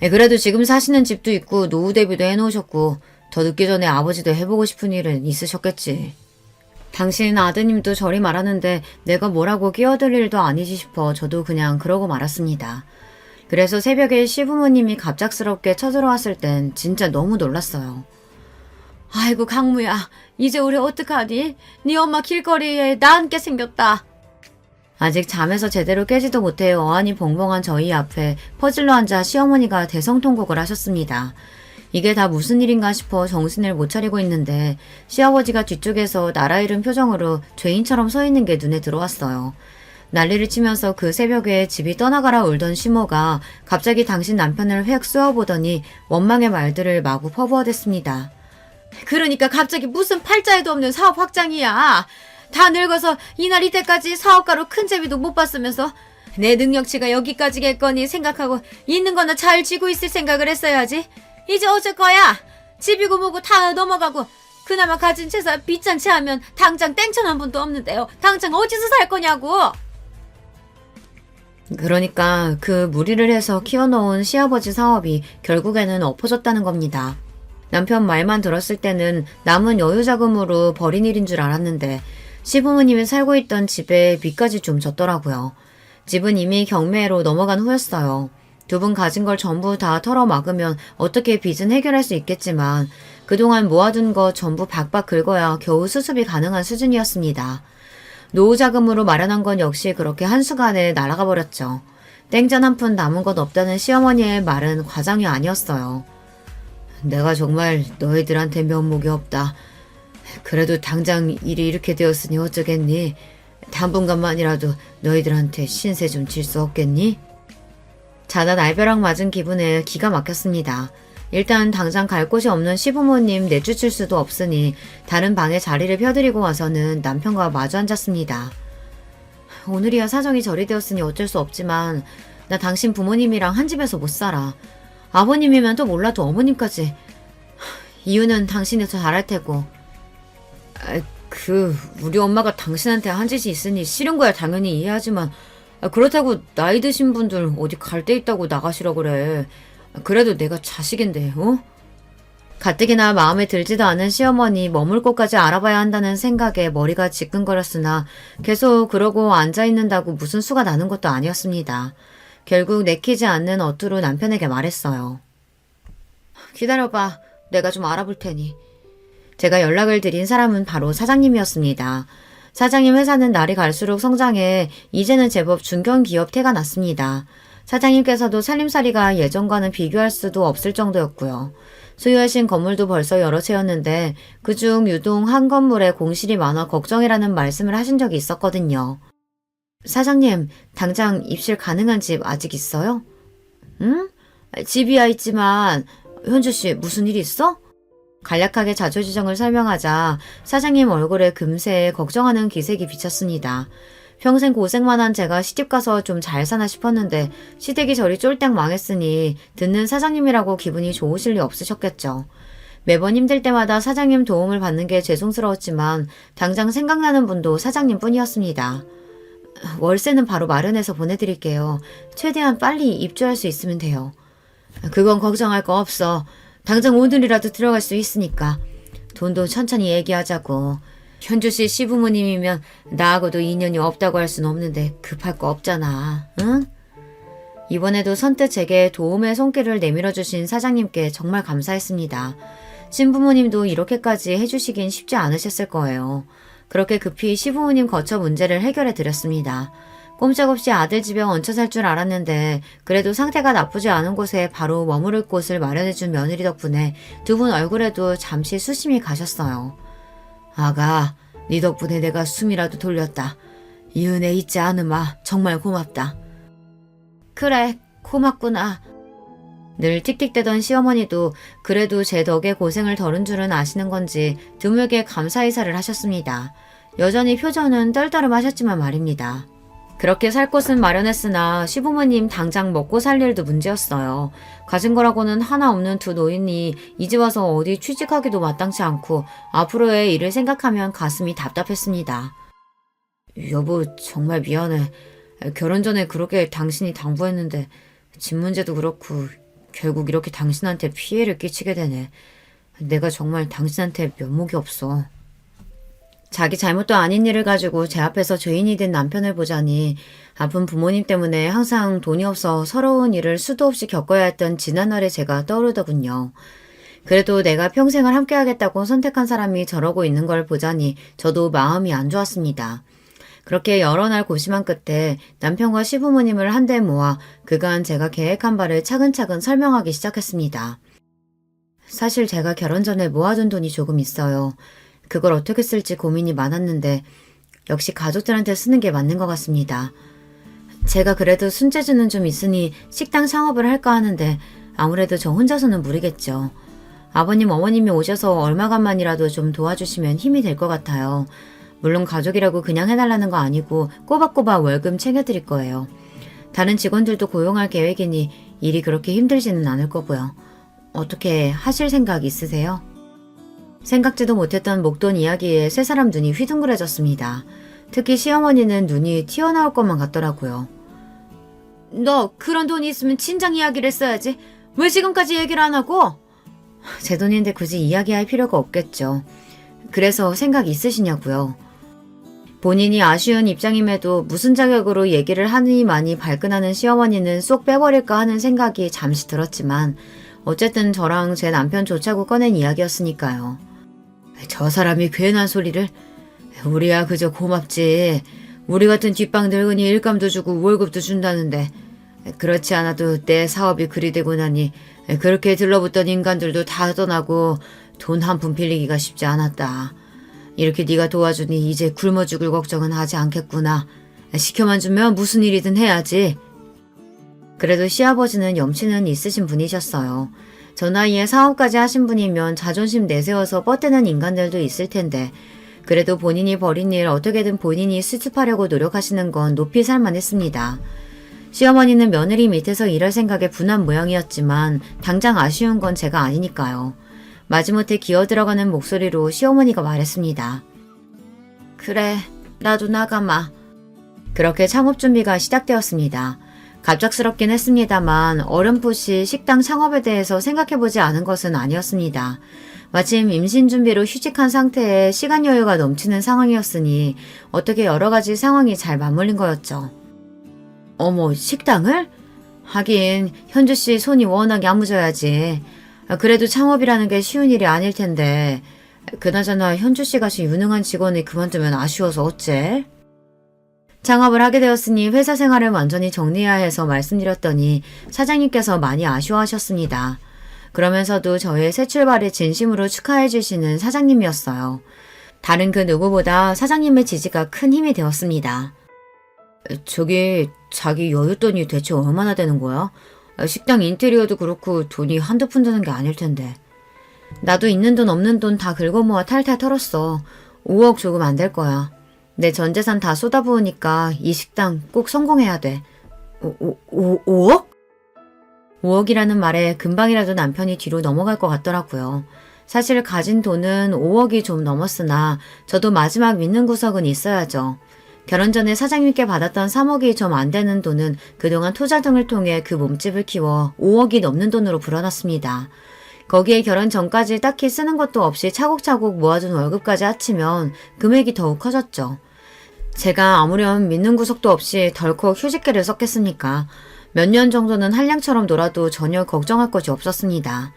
Speaker 1: 그래도 지금 사시는 집도 있고 노후 대비도 해놓으셨고 더 늦기 전에 아버지도 해보고 싶은 일은 있으셨겠지. 당신 아드님도 저리 말하는데 내가 뭐라고 끼어들 일도 아니지 싶어 저도 그냥 그러고 말았습니다. 그래서 새벽에 시부모님이 갑작스럽게 쳐들어왔을 땐 진짜 너무 놀랐어요. 아이고 강무야, 이제 우리 어떡하니? 네 엄마 길거리에 나 앉게 생겼다. 아직 잠에서 제대로 깨지도 못해 어안이 벙벙한 저희 앞에 퍼질러 앉아 시어머니가 대성통곡을 하셨습니다. 이게 다 무슨 일인가 싶어 정신을 못 차리고 있는데 시아버지가 뒤쪽에서 나라 잃은 표정으로 죄인처럼 서 있는 게 눈에 들어왔어요. 난리를 치면서 그 새벽에 집이 떠나가라 울던 시모가 갑자기 당신 남편을 획 쏘아보더니 원망의 말들을 마구 퍼부어댔습니다. 그러니까 갑자기 무슨 팔자에도 없는 사업 확장이야. 다 늙어서 이날 이때까지 사업가로 큰 재미도 못 봤으면서 내 능력치가 여기까지겠거니 생각하고 있는 거나 잘 쥐고 있을 생각을 했어야지. 이제 어쩔 거야. 집이고 뭐고 다 넘어가고 그나마 가진 재산 빚잔치 하면 당장 땡천 한 번도 없는데요. 당장 어디서 살 거냐고. 그러니까 그 무리를 해서 키워놓은 시아버지 사업이 결국에는 엎어졌다는 겁니다. 남편 말만 들었을 때는 남은 여유 자금으로 벌인 일인 줄 알았는데 시부모님이 살고 있던 집에 빚까지 좀 졌더라고요. 집은 이미 경매로 넘어간 후였어요. 두 분 가진 걸 전부 다 털어막으면 어떻게 빚은 해결할 수 있겠지만 그동안 모아둔 거 전부 박박 긁어야 겨우 수습이 가능한 수준이었습니다. 노후 자금으로 마련한 건 역시 그렇게 한순간에 날아가 버렸죠. 땡전 한 푼 남은 것 없다는 시어머니의 말은 과장이 아니었어요. 내가 정말 너희들한테 면목이 없다. 그래도 당장 일이 이렇게 되었으니 어쩌겠니? 당분간만이라도 너희들한테 신세 좀 질 수 없겠니? 자다 날벼락 맞은 기분에 기가 막혔습니다. 일단 당장 갈 곳이 없는 시부모님 내쫓을 수도 없으니 다른 방에 자리를 펴드리고 와서는 남편과 마주 앉았습니다. 오늘이야 사정이 저리 되었으니 어쩔 수 없지만 나 당신 부모님이랑 한 집에서 못 살아. 아버님이면 또 몰라도 어머님까지. 이유는 당신이 더 잘할 테고. 우리 엄마가 당신한테 한 짓이 있으니 싫은 거야 당연히 이해하지만 그렇다고 나이 드신 분들 어디 갈 데 있다고 나가시라 그래. 그래도 내가 자식인데, 어? 가뜩이나 마음에 들지도 않은 시어머니 머물 곳까지 알아봐야 한다는 생각에 머리가 지끈거렸으나 계속 그러고 앉아있는다고 무슨 수가 나는 것도 아니었습니다. 결국 내키지 않는 어투로 남편에게 말했어요. 기다려봐. 내가 좀 알아볼 테니. 제가 연락을 드린 사람은 바로 사장님이었습니다. 사장님 회사는 날이 갈수록 성장해 이제는 제법 중견기업 태가 났습니다. 사장님께서도 살림살이가 예전과는 비교할 수도 없을 정도였고요. 소유하신 건물도 벌써 여러 채였는데 그중 유동 한 건물에 공실이 많아 걱정이라는 말씀을 하신 적이 있었거든요. 사장님, 당장 입실 가능한 집 아직 있어요? 응? 집이야 있지만 현주씨 무슨 일 있어? 간략하게 자초지정을 설명하자 사장님 얼굴에 금세 걱정하는 기색이 비쳤습니다. 평생 고생만 한 제가 시집가서 좀 잘 사나 싶었는데 시댁이 저리 쫄딱 망했으니 듣는 사장님이라고 기분이 좋으실 리 없으셨겠죠. 매번 힘들 때마다 사장님 도움을 받는 게 죄송스러웠지만 당장 생각나는 분도 사장님 뿐이었습니다. 월세는 바로 마련해서 보내드릴게요. 최대한 빨리 입주할 수 있으면 돼요. 그건 걱정할 거 없어. 당장 오늘이라도 들어갈 수 있으니까. 돈도 천천히 얘기하자고. 현주 씨 시부모님이면 나하고도 인연이 없다고 할 순 없는데 급할 거 없잖아. 응? 이번에도 선뜻 제게 도움의 손길을 내밀어 주신 사장님께 정말 감사했습니다. 신부모님도 이렇게까지 해주시긴 쉽지 않으셨을 거예요. 그렇게 급히 시부모님 거처 문제를 해결해 드렸습니다. 꼼짝없이 아들 집에 얹혀 살 줄 알았는데 그래도 상태가 나쁘지 않은 곳에 바로 머무를 곳을 마련해준 며느리 덕분에 두 분 얼굴에도 잠시 수심이 가셨어요. 아가, 네 덕분에 내가 숨이라도 돌렸다. 이 은혜 잊지 않으마. 정말 고맙다. 그래, 고맙구나. 늘 틱틱대던 시어머니도 그래도 제 덕에 고생을 덜은 줄은 아시는 건지 드물게 감사 인사를 하셨습니다. 여전히 표정은 떨떠름하셨지만 말입니다. 그렇게 살 곳은 마련했으나 시부모님 당장 먹고 살 일도 문제였어요. 가진 거라고는 하나 없는 두 노인이 이제 와서 어디 취직하기도 마땅치 않고 앞으로의 일을 생각하면 가슴이 답답했습니다. 여보, 정말 미안해. 결혼 전에 그렇게 당신이 당부했는데 집 문제도 그렇고 결국 이렇게 당신한테 피해를 끼치게 되네. 내가 정말 당신한테 면목이 없어. 자기 잘못도 아닌 일을 가지고 제 앞에서 죄인이 된 남편을 보자니 아픈 부모님 때문에 항상 돈이 없어 서러운 일을 수도 없이 겪어야 했던 지난날의 제가 떠오르더군요. 그래도 내가 평생을 함께하겠다고 선택한 사람이 저러고 있는 걸 보자니 저도 마음이 안 좋았습니다. 그렇게 여러 날 고심한 끝에 남편과 시부모님을 한데 모아 그간 제가 계획한 바를 차근차근 설명하기 시작했습니다. 사실 제가 결혼 전에 모아둔 돈이 조금 있어요. 그걸 어떻게 쓸지 고민이 많았는데 역시 가족들한테 쓰는 게 맞는 것 같습니다. 제가 그래도 손재주는 좀 있으니 식당 창업을 할까 하는데 아무래도 저 혼자서는 무리겠죠. 아버님, 어머님이 오셔서 얼마간만이라도 좀 도와주시면 힘이 될 것 같아요. 물론 가족이라고 그냥 해달라는 거 아니고 꼬박꼬박 월급 챙겨드릴 거예요. 다른 직원들도 고용할 계획이니 일이 그렇게 힘들지는 않을 거고요. 어떻게 하실 생각 있으세요? 생각지도 못했던 목돈 이야기에 세 사람 눈이 휘둥그레졌습니다. 특히 시어머니는 눈이 튀어나올 것만 같더라고요. 너 그런 돈이 있으면 친장 이야기를 했어야지. 왜 지금까지 얘기를 안 하고? 제 돈인데 굳이 이야기할 필요가 없겠죠. 그래서 생각 있으시냐고요. 본인이 아쉬운 입장임에도 무슨 자격으로 얘기를 하느니만이 발끈하는 시어머니는 쏙 빼버릴까 하는 생각이 잠시 들었지만 어쨌든 저랑 제 남편 좋자고 꺼낸 이야기였으니까요. 저 사람이 괜한 소리를. 우리야 그저 고맙지. 우리 같은 뒷방 늙은이 일감도 주고 월급도 준다는데 그렇지 않아도 내 사업이 그리 되고 나니 그렇게 들러붙던 인간들도 다 떠나고 돈 한 푼 빌리기가 쉽지 않았다. 이렇게 네가 도와주니 이제 굶어 죽을 걱정은 하지 않겠구나. 시켜만 주면 무슨 일이든 해야지. 그래도 시아버지는 염치는 있으신 분이셨어요. 저 나이에 사업까지 하신 분이면 자존심 내세워서 뻗대는 인간들도 있을 텐데 그래도 본인이 벌인 일 어떻게든 본인이 수습하려고 노력하시는 건 높이 살만했습니다. 시어머니는 며느리 밑에서 일할 생각에 분한 모양이었지만 당장 아쉬운 건 제가 아니니까요. 마지못해 기어들어가는 목소리로 시어머니가 말했습니다. 그래, 나도 나가마. 그렇게 창업 준비가 시작되었습니다. 갑작스럽긴 했습니다만 어렴풋이 식당 창업에 대해서 생각해보지 않은 것은 아니었습니다. 마침 임신 준비로 휴직한 상태에 시간 여유가 넘치는 상황이었으니 어떻게 여러 가지 상황이 잘 맞물린 거였죠. 어머, 식당을? 하긴 현주 씨 손이 워낙 야무져야지. 그래도 창업이라는 게 쉬운 일이 아닐 텐데 그나저나 현주 씨 같이 유능한 직원이 그만두면 아쉬워서 어째? 창업을 하게 되었으니 회사 생활을 완전히 정리해야 해서 말씀드렸더니 사장님께서 많이 아쉬워하셨습니다. 그러면서도 저의 새 출발을 진심으로 축하해 주시는 사장님이었어요. 다른 그 누구보다 사장님의 지지가 큰 힘이 되었습니다. 저기 자기 여윳돈이 대체 얼마나 되는 거야? 식당 인테리어도 그렇고 돈이 한두 푼 드는 게 아닐 텐데. 나도 있는 돈 없는 돈 다 긁어모아 탈탈 털었어. 5억 조금 안 될 거야. 내 전 재산 다 쏟아부으니까 이 식당 꼭 성공해야 돼. 5억? 5억이라는 말에 금방이라도 남편이 뒤로 넘어갈 것 같더라고요. 사실 가진 돈은 5억이 좀 넘었으나 저도 마지막 믿는 구석은 있어야죠. 결혼 전에 사장님께 받았던 3억이 좀 안 되는 돈은 그동안 투자 등을 통해 그 몸집을 키워 5억이 넘는 돈으로 불어났습니다. 거기에 결혼 전까지 딱히 쓰는 것도 없이 차곡차곡 모아둔 월급까지 합치면 금액이 더욱 커졌죠. 제가 아무렴 믿는 구석도 없이 덜컥 휴직계를 썼겠습니까? 몇 년 정도는 한량처럼 놀아도 전혀 걱정할 것이 없었습니다.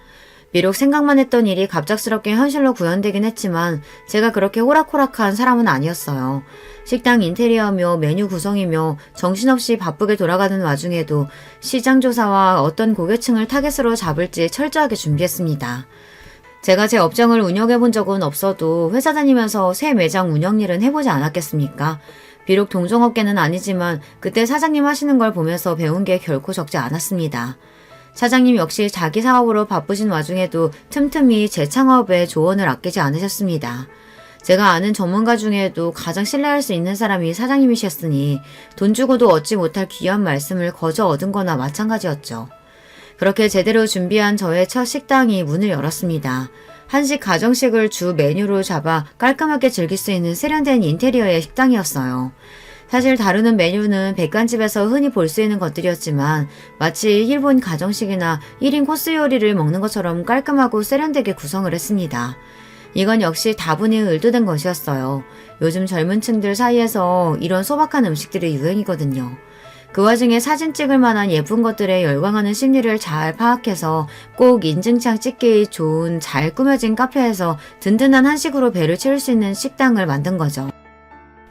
Speaker 1: 비록 생각만 했던 일이 갑작스럽게 현실로 구현되긴 했지만 제가 그렇게 호락호락한 사람은 아니었어요. 식당 인테리어며 메뉴 구성이며 정신없이 바쁘게 돌아가는 와중에도 시장 조사와 어떤 고객층을 타겟으로 잡을지 철저하게 준비했습니다. 제가 제 업장을 운영해 본 적은 없어도 회사 다니면서 새 매장 운영 일은 해보지 않았겠습니까? 비록 동종업계는 아니지만 그때 사장님 하시는 걸 보면서 배운 게 결코 적지 않았습니다. 사장님 역시 자기 사업으로 바쁘신 와중에도 틈틈이 재창업에 조언을 아끼지 않으셨습니다. 제가 아는 전문가 중에도 가장 신뢰할 수 있는 사람이 사장님이셨으니 돈 주고도 얻지 못할 귀한 말씀을 거저 얻은 거나 마찬가지였죠. 그렇게 제대로 준비한 저의 첫 식당이 문을 열었습니다. 한식 가정식을 주 메뉴로 잡아 깔끔하게 즐길 수 있는 세련된 인테리어의 식당이었어요. 사실 다루는 메뉴는 백반집에서 흔히 볼 수 있는 것들이었지만 마치 일본 가정식이나 1인 코스 요리를 먹는 것처럼 깔끔하고 세련되게 구성을 했습니다. 이건 역시 다분히 의도된 것이었어요. 요즘 젊은 층들 사이에서 이런 소박한 음식들이 유행이거든요. 그 와중에 사진 찍을 만한 예쁜 것들에 열광하는 심리를 잘 파악해서 꼭 인증창 찍기 좋은 잘 꾸며진 카페에서 든든한 한식으로 배를 채울 수 있는 식당을 만든 거죠.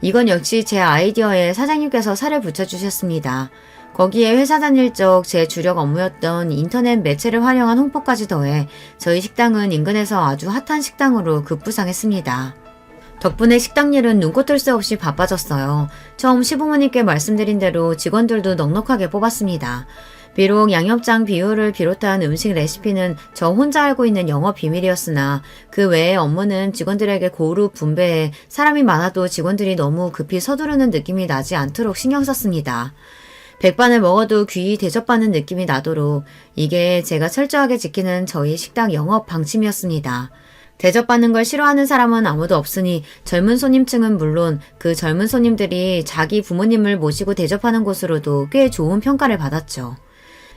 Speaker 1: 이건 역시 제 아이디어에 사장님께서 살을 붙여주셨습니다. 거기에 회사 다닐 적 제 주력 업무였던 인터넷 매체를 활용한 홍보까지 더해 저희 식당은 인근에서 아주 핫한 식당으로 급부상했습니다. 덕분에 식당 일은 눈코 뜰 새 없이 바빠졌어요. 처음 시부모님께 말씀드린 대로 직원들도 넉넉하게 뽑았습니다. 비록 양념장 비율을 비롯한 음식 레시피는 저 혼자 알고 있는 영업 비밀이었으나 그 외의 업무는 직원들에게 고루 분배해 사람이 많아도 직원들이 너무 급히 서두르는 느낌이 나지 않도록 신경 썼습니다. 백반을 먹어도 귀히 대접받는 느낌이 나도록 이게 제가 철저하게 지키는 저희 식당 영업 방침이었습니다. 대접받는 걸 싫어하는 사람은 아무도 없으니 젊은 손님층은 물론 그 젊은 손님들이 자기 부모님을 모시고 대접하는 곳으로도 꽤 좋은 평가를 받았죠.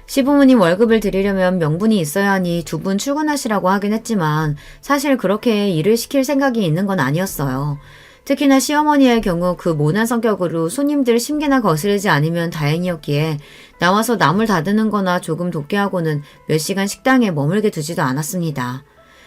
Speaker 1: 시부모님 월급을 드리려면 명분이 있어야 하니 두 분 출근하시라고 하긴 했지만 사실 그렇게 일을 시킬 생각이 있는 건 아니었어요. 특히나 시어머니의 경우 그 모난 성격으로 손님들 심기나 거스르지 않으면 다행이었기에 나와서 남을 다드는 거나 조금 돕게 하고는 몇 시간 식당에 머물게 두지도 않았습니다.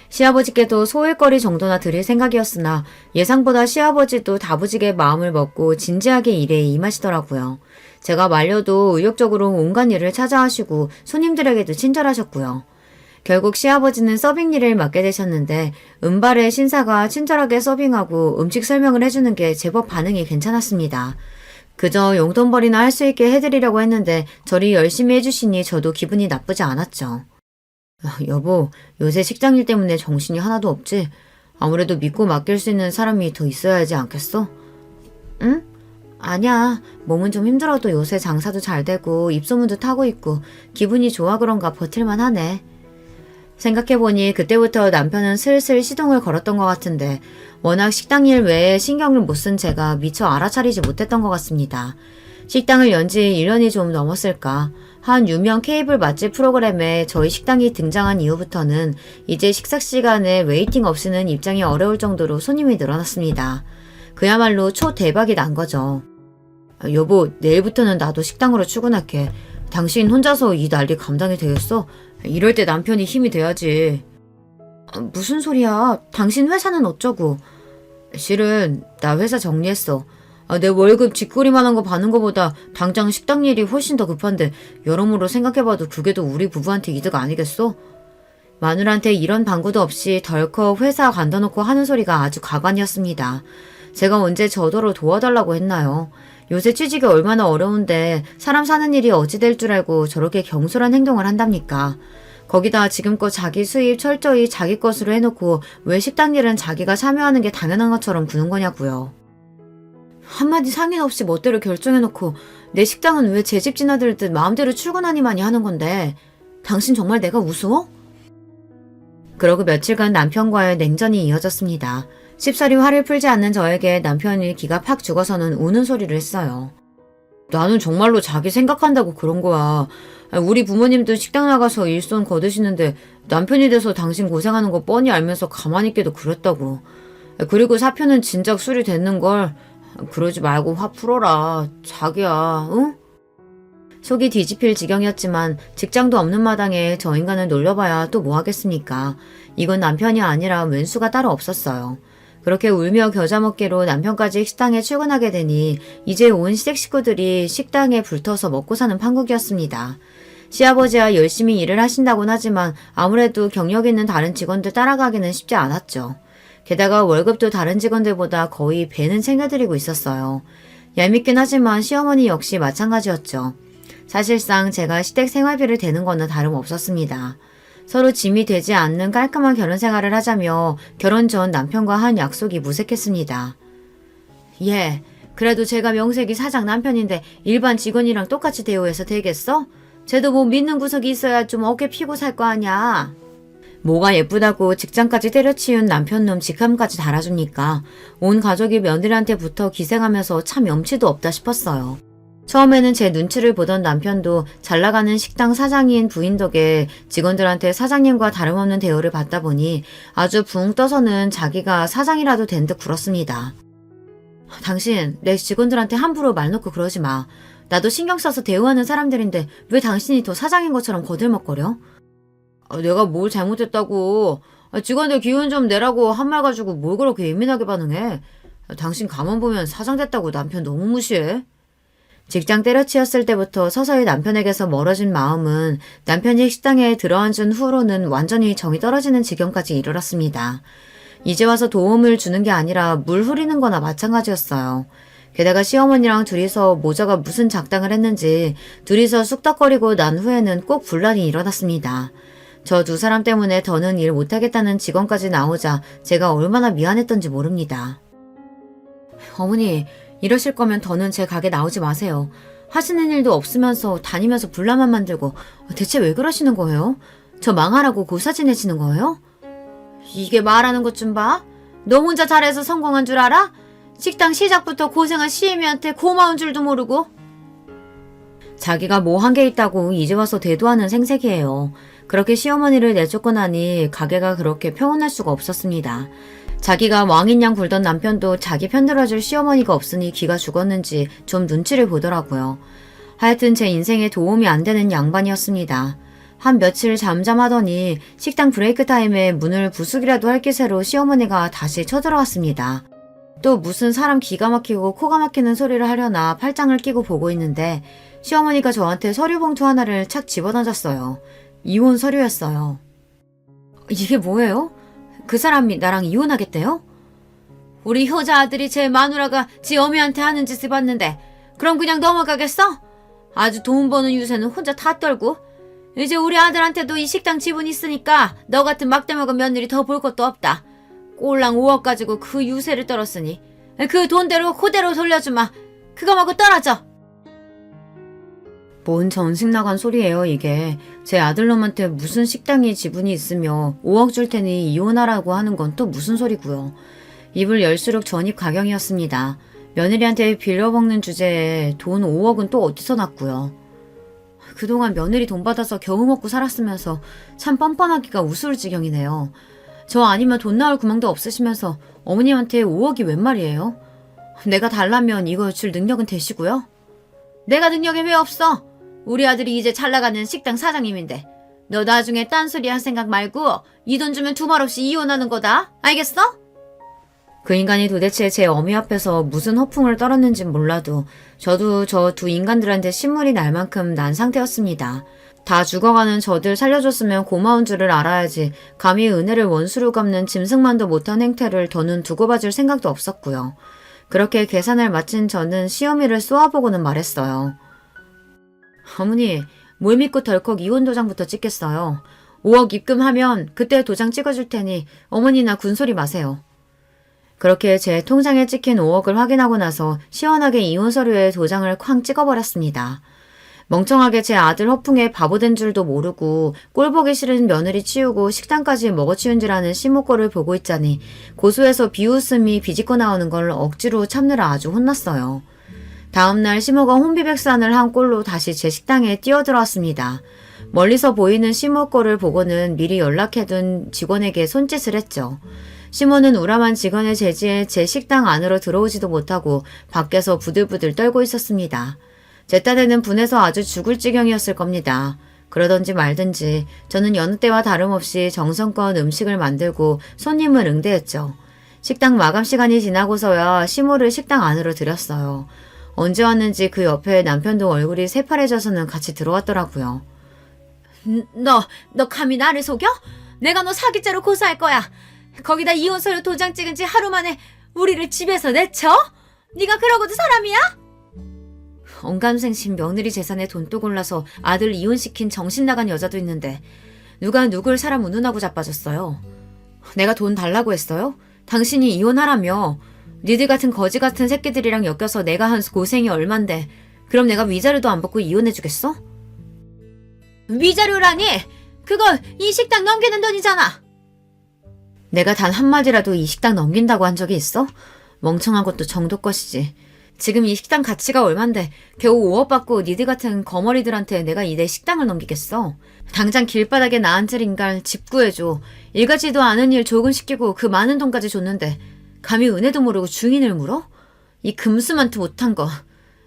Speaker 1: 시아버지께도 소일거리 정도나 드릴 생각이었으나 예상보다 시아버지도 다부지게 마음을 먹고 진지하게 일에 임하시더라고요. 제가 말려도 의욕적으로 온갖 일을 찾아하시고 손님들에게도 친절하셨고요. 결국 시아버지는 서빙 일을 맡게 되셨는데 은발의 신사가 친절하게 서빙하고 음식 설명을 해주는 게 제법 반응이 괜찮았습니다. 그저 용돈벌이나 할 수 있게 해드리려고 했는데 저리 열심히 해주시니 저도 기분이 나쁘지 않았죠. 여보, 요새 식당 일 때문에 정신이 하나도 없지? 아무래도 믿고 맡길 수 있는 사람이 더 있어야 하지 않겠어? 응? 아니야. 몸은 좀 힘들어도 요새 장사도 잘 되고 입소문도 타고 있고 기분이 좋아 그런가 버틸만 하네. 생각해보니 그때부터 남편은 슬슬 시동을 걸었던 것 같은데 워낙 식당 일 외에 신경을 못 쓴 제가 미처 알아차리지 못했던 것 같습니다. 식당을 연 지 1년이 좀 넘었을까. 한 유명 케이블 맛집 프로그램에 저희 식당이 등장한 이후부터는 이제 식사 시간에 웨이팅 없이는 입장이 어려울 정도로 손님이 늘어났습니다. 그야말로 초대박이 난 거죠. 여보, 내일부터는 나도 식당으로 출근할게. 당신 혼자서 이 난리 감당이 되겠어? 이럴 때 남편이 힘이 돼야지. 무슨 소리야? 당신 회사는 어쩌고? 실은 나 회사 정리했어. 내 월급 쥐꼬리만한 거 받는 거보다 당장 식당 일이 훨씬 더 급한데 여러모로 생각해봐도 그게 더 우리 부부한테 이득 아니겠어? 마누라한테 이런 방구도 없이 덜컥 회사 간다놓고 하는 소리가 아주 가관이었습니다. 제가 언제 저더러 도와달라고 했나요? 요새 취직이 얼마나 어려운데 사람 사는 일이 어찌 될 줄 알고 저렇게 경솔한 행동을 한답니까? 거기다 지금껏 자기 수입 철저히 자기 것으로 해놓고 왜 식당 일은 자기가 참여하는 게 당연한 것처럼 구는 거냐고요. 한마디 상의 없이 멋대로 결정해놓고 내 식당은 왜 제 집 지나들듯 마음대로 출근하니만이 하는 건데 당신 정말 내가 우스워? 그러고 며칠간 남편과의 냉전이 이어졌습니다. 쉽사리 화를 풀지 않는 저에게 남편이 기가 팍 죽어서는 우는 소리를 했어요. 나는 정말로 자기 생각한다고 그런 거야. 우리 부모님도 식당 나가서 일손 거두시는데 남편이 돼서 당신 고생하는 거 뻔히 알면서 가만히 있기도 그랬다고. 그리고 사표는 진작 수리됐는걸. 그러지 말고 화 풀어라. 자기야, 응? 속이 뒤집힐 지경이었지만 직장도 없는 마당에 저 인간을 놀려봐야 또 뭐 하겠습니까. 이건 남편이 아니라 왼수가 따로 없었어요. 그렇게 울며 겨자 먹기로 남편까지 식당에 출근하게 되니 이제 온 시댁 식구들이 식당에 불터서 먹고 사는 판국이었습니다. 시아버지와 열심히 일을 하신다곤 하지만 아무래도 경력 있는 다른 직원들 따라가기는 쉽지 않았죠. 게다가 월급도 다른 직원들보다 거의 배는 챙겨드리고 있었어요. 얄밉긴 하지만 시어머니 역시 마찬가지였죠. 사실상 제가 시댁 생활비를 대는 거는 다름없었습니다. 서로 짐이 되지 않는 깔끔한 결혼 생활을 하자며 결혼 전 남편과 한 약속이 무색했습니다. 예, 그래도 제가 명색이 사장 남편인데 일반 직원이랑 똑같이 대우해서 되겠어? 쟤도 뭐 믿는 구석이 있어야 좀 어깨 피고 살 거 아냐. 뭐가 예쁘다고 직장까지 때려치운 남편놈 직함까지 달아주니까 온 가족이 며느리한테부터 기생하면서 참 염치도 없다 싶었어요. 처음에는 제 눈치를 보던 남편도 잘나가는 식당 사장인 부인 덕에 직원들한테 사장님과 다름없는 대우를 받다 보니 아주 붕 떠서는 자기가 사장이라도 된 듯 굴었습니다. 당신 내 직원들한테 함부로 말 놓고 그러지 마. 나도 신경 써서 대우하는 사람들인데 왜 당신이 더 사장인 것처럼 거들먹거려? 내가 뭘 잘못했다고. 직원들 기운 좀 내라고 한 말 가지고 뭘 그렇게 예민하게 반응해. 당신 가만 보면 사장 됐다고 남편 너무 무시해. 직장 때려치웠을 때부터 서서히 남편에게서 멀어진 마음은 남편이 식당에 들어앉은 후로는 완전히 정이 떨어지는 지경까지 이르렀습니다. 이제 와서 도움을 주는 게 아니라 물 흐리는 거나 마찬가지였어요. 게다가 시어머니랑 둘이서 모자가 무슨 작당을 했는지 둘이서 쑥덕거리고 난 후에는 꼭 분란이 일어났습니다. 저 두 사람 때문에 더는 일 못하겠다는 직원까지 나오자 제가 얼마나 미안했던지 모릅니다. 어머니, 이러실 거면 더는 제 가게 나오지 마세요. 하시는 일도 없으면서 다니면서 분란만 만들고 대체 왜 그러시는 거예요? 저 망하라고 고사 지내시는 거예요? 이게 말하는 것 좀 봐. 너 혼자 잘해서 성공한 줄 알아? 식당 시작부터 고생한 시애미한테 고마운 줄도 모르고. 자기가 뭐 한 게 있다고 이제 와서 대도하는 생색이에요. 그렇게 시어머니를 내쫓고 나니 가게가 그렇게 평온할 수가 없었습니다. 자기가 왕인 양 굴던 남편도 자기 편들어줄 시어머니가 없으니 기가 죽었는지 좀 눈치를 보더라고요. 하여튼 제 인생에 도움이 안 되는 양반이었습니다. 한 며칠 잠잠하더니 식당 브레이크 타임에 문을 부수기라도 할 기세로 시어머니가 다시 쳐들어왔습니다. 또 무슨 사람 기가 막히고 코가 막히는 소리를 하려나 팔짱을 끼고 보고 있는데 시어머니가 저한테 서류 봉투 하나를 착 집어던졌어요. 이혼 서류였어요. 이게 뭐예요? 그 사람이 나랑 이혼하겠대요? 우리 효자 아들이 제 마누라가 지 어미한테 하는 짓을 봤는데 그럼 그냥 넘어가겠어? 아주 돈 버는 유세는 혼자 다 떨고 이제 우리 아들한테도 이 식당 지분 있으니까 너 같은 막대 먹은 며느리 더 볼 것도 없다. 꼴랑 5억 가지고 그 유세를 떨었으니 그 돈대로 그대로 돌려주마. 그거 말고 떨어져. 뭔 전식 나간 소리예요 이게. 제 아들놈한테 무슨 식당이 지분이 있으며 5억 줄 테니 이혼하라고 하는 건 또 무슨 소리고요. 입을 열수록 전입 가경이었습니다. 며느리한테 빌려먹는 주제에 돈 5억은 또 어디서 났고요. 그동안 며느리 돈 받아서 겨우 먹고 살았으면서 참 뻔뻔하기가 우스울 지경이네요. 저 아니면 돈 나올 구멍도 없으시면서 어머님한테 5억이 웬 말이에요? 내가 달라면 이거 줄 능력은 되시고요. 내가 능력이 왜 없어? 우리 아들이 이제 잘나가는 식당 사장님인데 너 나중에 딴소리 할 생각 말고 이 돈 주면 두말 없이 이혼하는 거다. 알겠어? 그 인간이 도대체 제 어미 앞에서 무슨 허풍을 떨었는진 몰라도 저도 저 두 인간들한테 신물이 날 만큼 난 상태였습니다. 다 죽어가는 저들 살려줬으면 고마운 줄을 알아야지 감히 은혜를 원수로 갚는 짐승만도 못한 행태를 더는 두고 봐줄 생각도 없었고요. 그렇게 계산을 마친 저는 시어미를 쏘아보고는 말했어요. 어머니, 뭘 믿고 덜컥 이혼 도장부터 찍겠어요. 5억 입금하면 그때 도장 찍어줄 테니 어머니나 군소리 마세요. 그렇게 제 통장에 찍힌 5억을 확인하고 나서 시원하게 이혼 서류에 도장을 쾅 찍어버렸습니다. 멍청하게 제 아들 허풍에 바보된 줄도 모르고 꼴보기 싫은 며느리 치우고 식당까지 먹어치운 줄 아는 시모꼴을 보고 있자니 고소해서 비웃음이 비집고 나오는 걸 억지로 참느라 아주 혼났어요. 다음날 시모가 혼비백산을 한 꼴로 다시 제 식당에 뛰어들어왔습니다. 멀리서 보이는 시모 꼴을 보고는 미리 연락해둔 직원에게 손짓을 했죠. 시모는 우람한 직원의 제지에 제 식당 안으로 들어오지도 못하고 밖에서 부들부들 떨고 있었습니다. 제 딴에는 분해서 아주 죽을 지경이었을 겁니다. 그러던지 말든지 저는 여느 때와 다름없이 정성껏 음식을 만들고 손님을 응대했죠. 식당 마감 시간이 지나고서야 시모를 식당 안으로 들였어요. 언제 왔는지 그 옆에 남편도 얼굴이 새파래져서는 같이 들어왔더라고요. 너 감히 나를 속여? 내가 너 사기죄로 고소할 거야. 거기다 이혼서류 도장 찍은 지 하루 만에 우리를 집에서 내쳐? 네가 그러고도 사람이야? 언감생심 며느리 재산에 돈도 골라서 아들 이혼시킨 정신나간 여자도 있는데 누가 누굴 사람 운운하고 자빠졌어요. 내가 돈 달라고 했어요? 당신이 이혼하라며. 니들 같은 거지 같은 새끼들이랑 엮여서 내가 한 고생이 얼만데 그럼 내가 위자료도 안 받고 이혼해주겠어? 위자료라니? 그거 이 식당 넘기는 돈이잖아. 내가 단 한마디라도 이 식당 넘긴다고 한 적이 있어? 멍청한 것도 정도 것이지. 지금 이 식당 가치가 얼만데 겨우 5억 받고 니들 같은 거머리들한테 내가 이 내 식당을 넘기겠어. 당장 길바닥에 나앉을 인간 집 구해줘. 일가지도 않은 일 조근시키고 그 많은 돈까지 줬는데 감히 은혜도 모르고 중인을 물어? 이 금수만투 못한 거.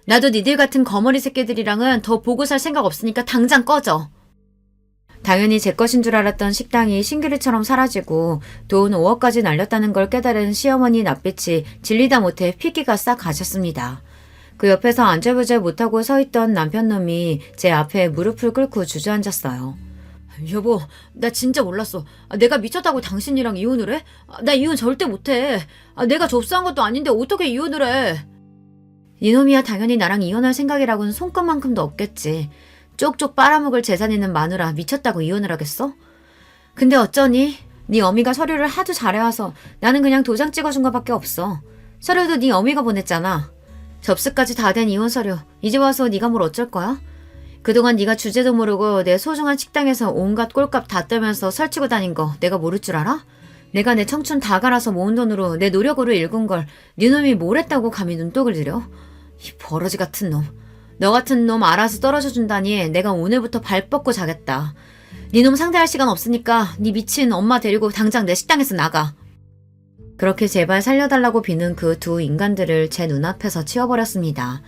Speaker 1: 나도 니들 같은 거머리 새끼들이랑은 더 보고 살 생각 없으니까 당장 꺼져. 당연히 제 것인 줄 알았던 식당이 신기루처럼 사라지고 돈 5억까지 날렸다는 걸 깨달은 시어머니 낯빛이 질리다 못해 피기가 싹 가셨습니다. 그 옆에서 안절부절 못하고 서있던 남편놈이 제 앞에 무릎을 꿇고 주저앉았어요. 여보, 나 진짜 몰랐어. 내가 미쳤다고 당신이랑 이혼을 해? 나 이혼 절대 못해. 내가 접수한 것도 아닌데 어떻게 이혼을 해? 이놈이야 당연히 나랑 이혼할 생각이라고는 손끝만큼도 없겠지. 쪽쪽 빨아먹을 재산 있는 마누라 미쳤다고 이혼을 하겠어? 근데 어쩌니? 네 어미가 서류를 하도 잘해와서 나는 그냥 도장 찍어준 것밖에 없어. 서류도 네 어미가 보냈잖아. 접수까지 다 된 이혼 서류. 이제 와서 네가 뭘 어쩔 거야? 그동안 네가 주제도 모르고 내 소중한 식당에서 온갖 꼴값 다 떨면서 설치고 다닌 거 내가 모를 줄 알아? 내가 내 청춘 다 갈아서 모은 돈으로 내 노력으로 일군 걸 네 놈이 뭘 했다고 감히 눈독을 들여? 이 버러지 같은 놈. 너 같은 놈 알아서 떨어져 준다니 내가 오늘부터 발 뻗고 자겠다. 네 놈 상대할 시간 없으니까 네 미친 엄마 데리고 당장 내 식당에서 나가. 그렇게 제발 살려달라고 비는 그 두 인간들을 제 눈앞에서 치워버렸습니다.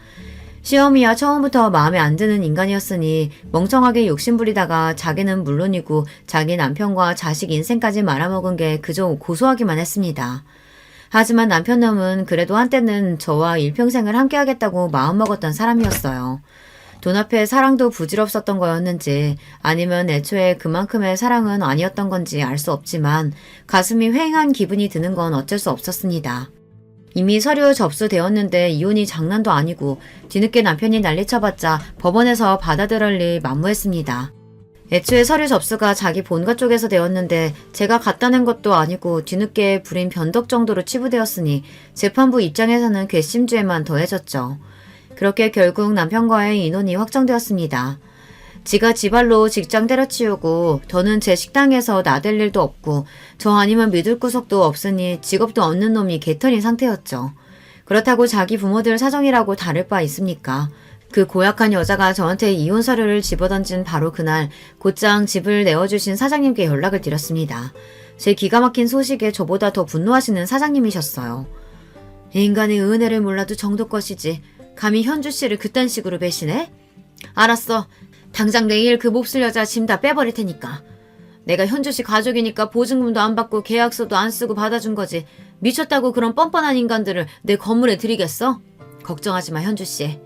Speaker 1: 시어미야 처음부터 마음에 안 드는 인간이었으니 멍청하게 욕심부리다가 자기는 물론이고 자기 남편과 자식 인생까지 말아먹은 게 그저 고소하기만 했습니다. 하지만 남편놈은 그래도 한때는 저와 일평생을 함께하겠다고 마음먹었던 사람이었어요. 돈 앞에 사랑도 부질없었던 거였는지 아니면 애초에 그만큼의 사랑은 아니었던 건지 알 수 없지만 가슴이 휑한 기분이 드는 건 어쩔 수 없었습니다. 이미 서류 접수되었는데 이혼이 장난도 아니고 뒤늦게 남편이 난리쳐봤자 법원에서 받아들일 리 만무했습니다. 애초에 서류 접수가 자기 본가 쪽에서 되었는데 제가 갖다 낸 것도 아니고 뒤늦게 부린 변덕 정도로 치부되었으니 재판부 입장에서는 괘씸죄만 더해졌죠. 그렇게 결국 남편과의 인혼이 확정되었습니다. 지가 지발로 직장 때려치우고 더는 제 식당에서 나댈 일도 없고 저 아니면 믿을 구석도 없으니 직업도 없는 놈이 개털인 상태였죠. 그렇다고 자기 부모들 사정이라고 다를 바 있습니까? 그 고약한 여자가 저한테 이혼 서류를 집어던진 바로 그날 곧장 집을 내어주신 사장님께 연락을 드렸습니다. 제 기가 막힌 소식에 저보다 더 분노하시는 사장님이셨어요. 인간의 은혜를 몰라도 정도 것이지 감히 현주 씨를 그딴 식으로 배신해? 알았어. 당장 내일 그 몹쓸 여자 짐 다 빼버릴 테니까. 내가 현주 씨 가족이니까 보증금도 안 받고 계약서도 안 쓰고 받아준 거지. 미쳤다고 그런 뻔뻔한 인간들을 내 건물에 들이겠어? 걱정하지 마 현주 씨.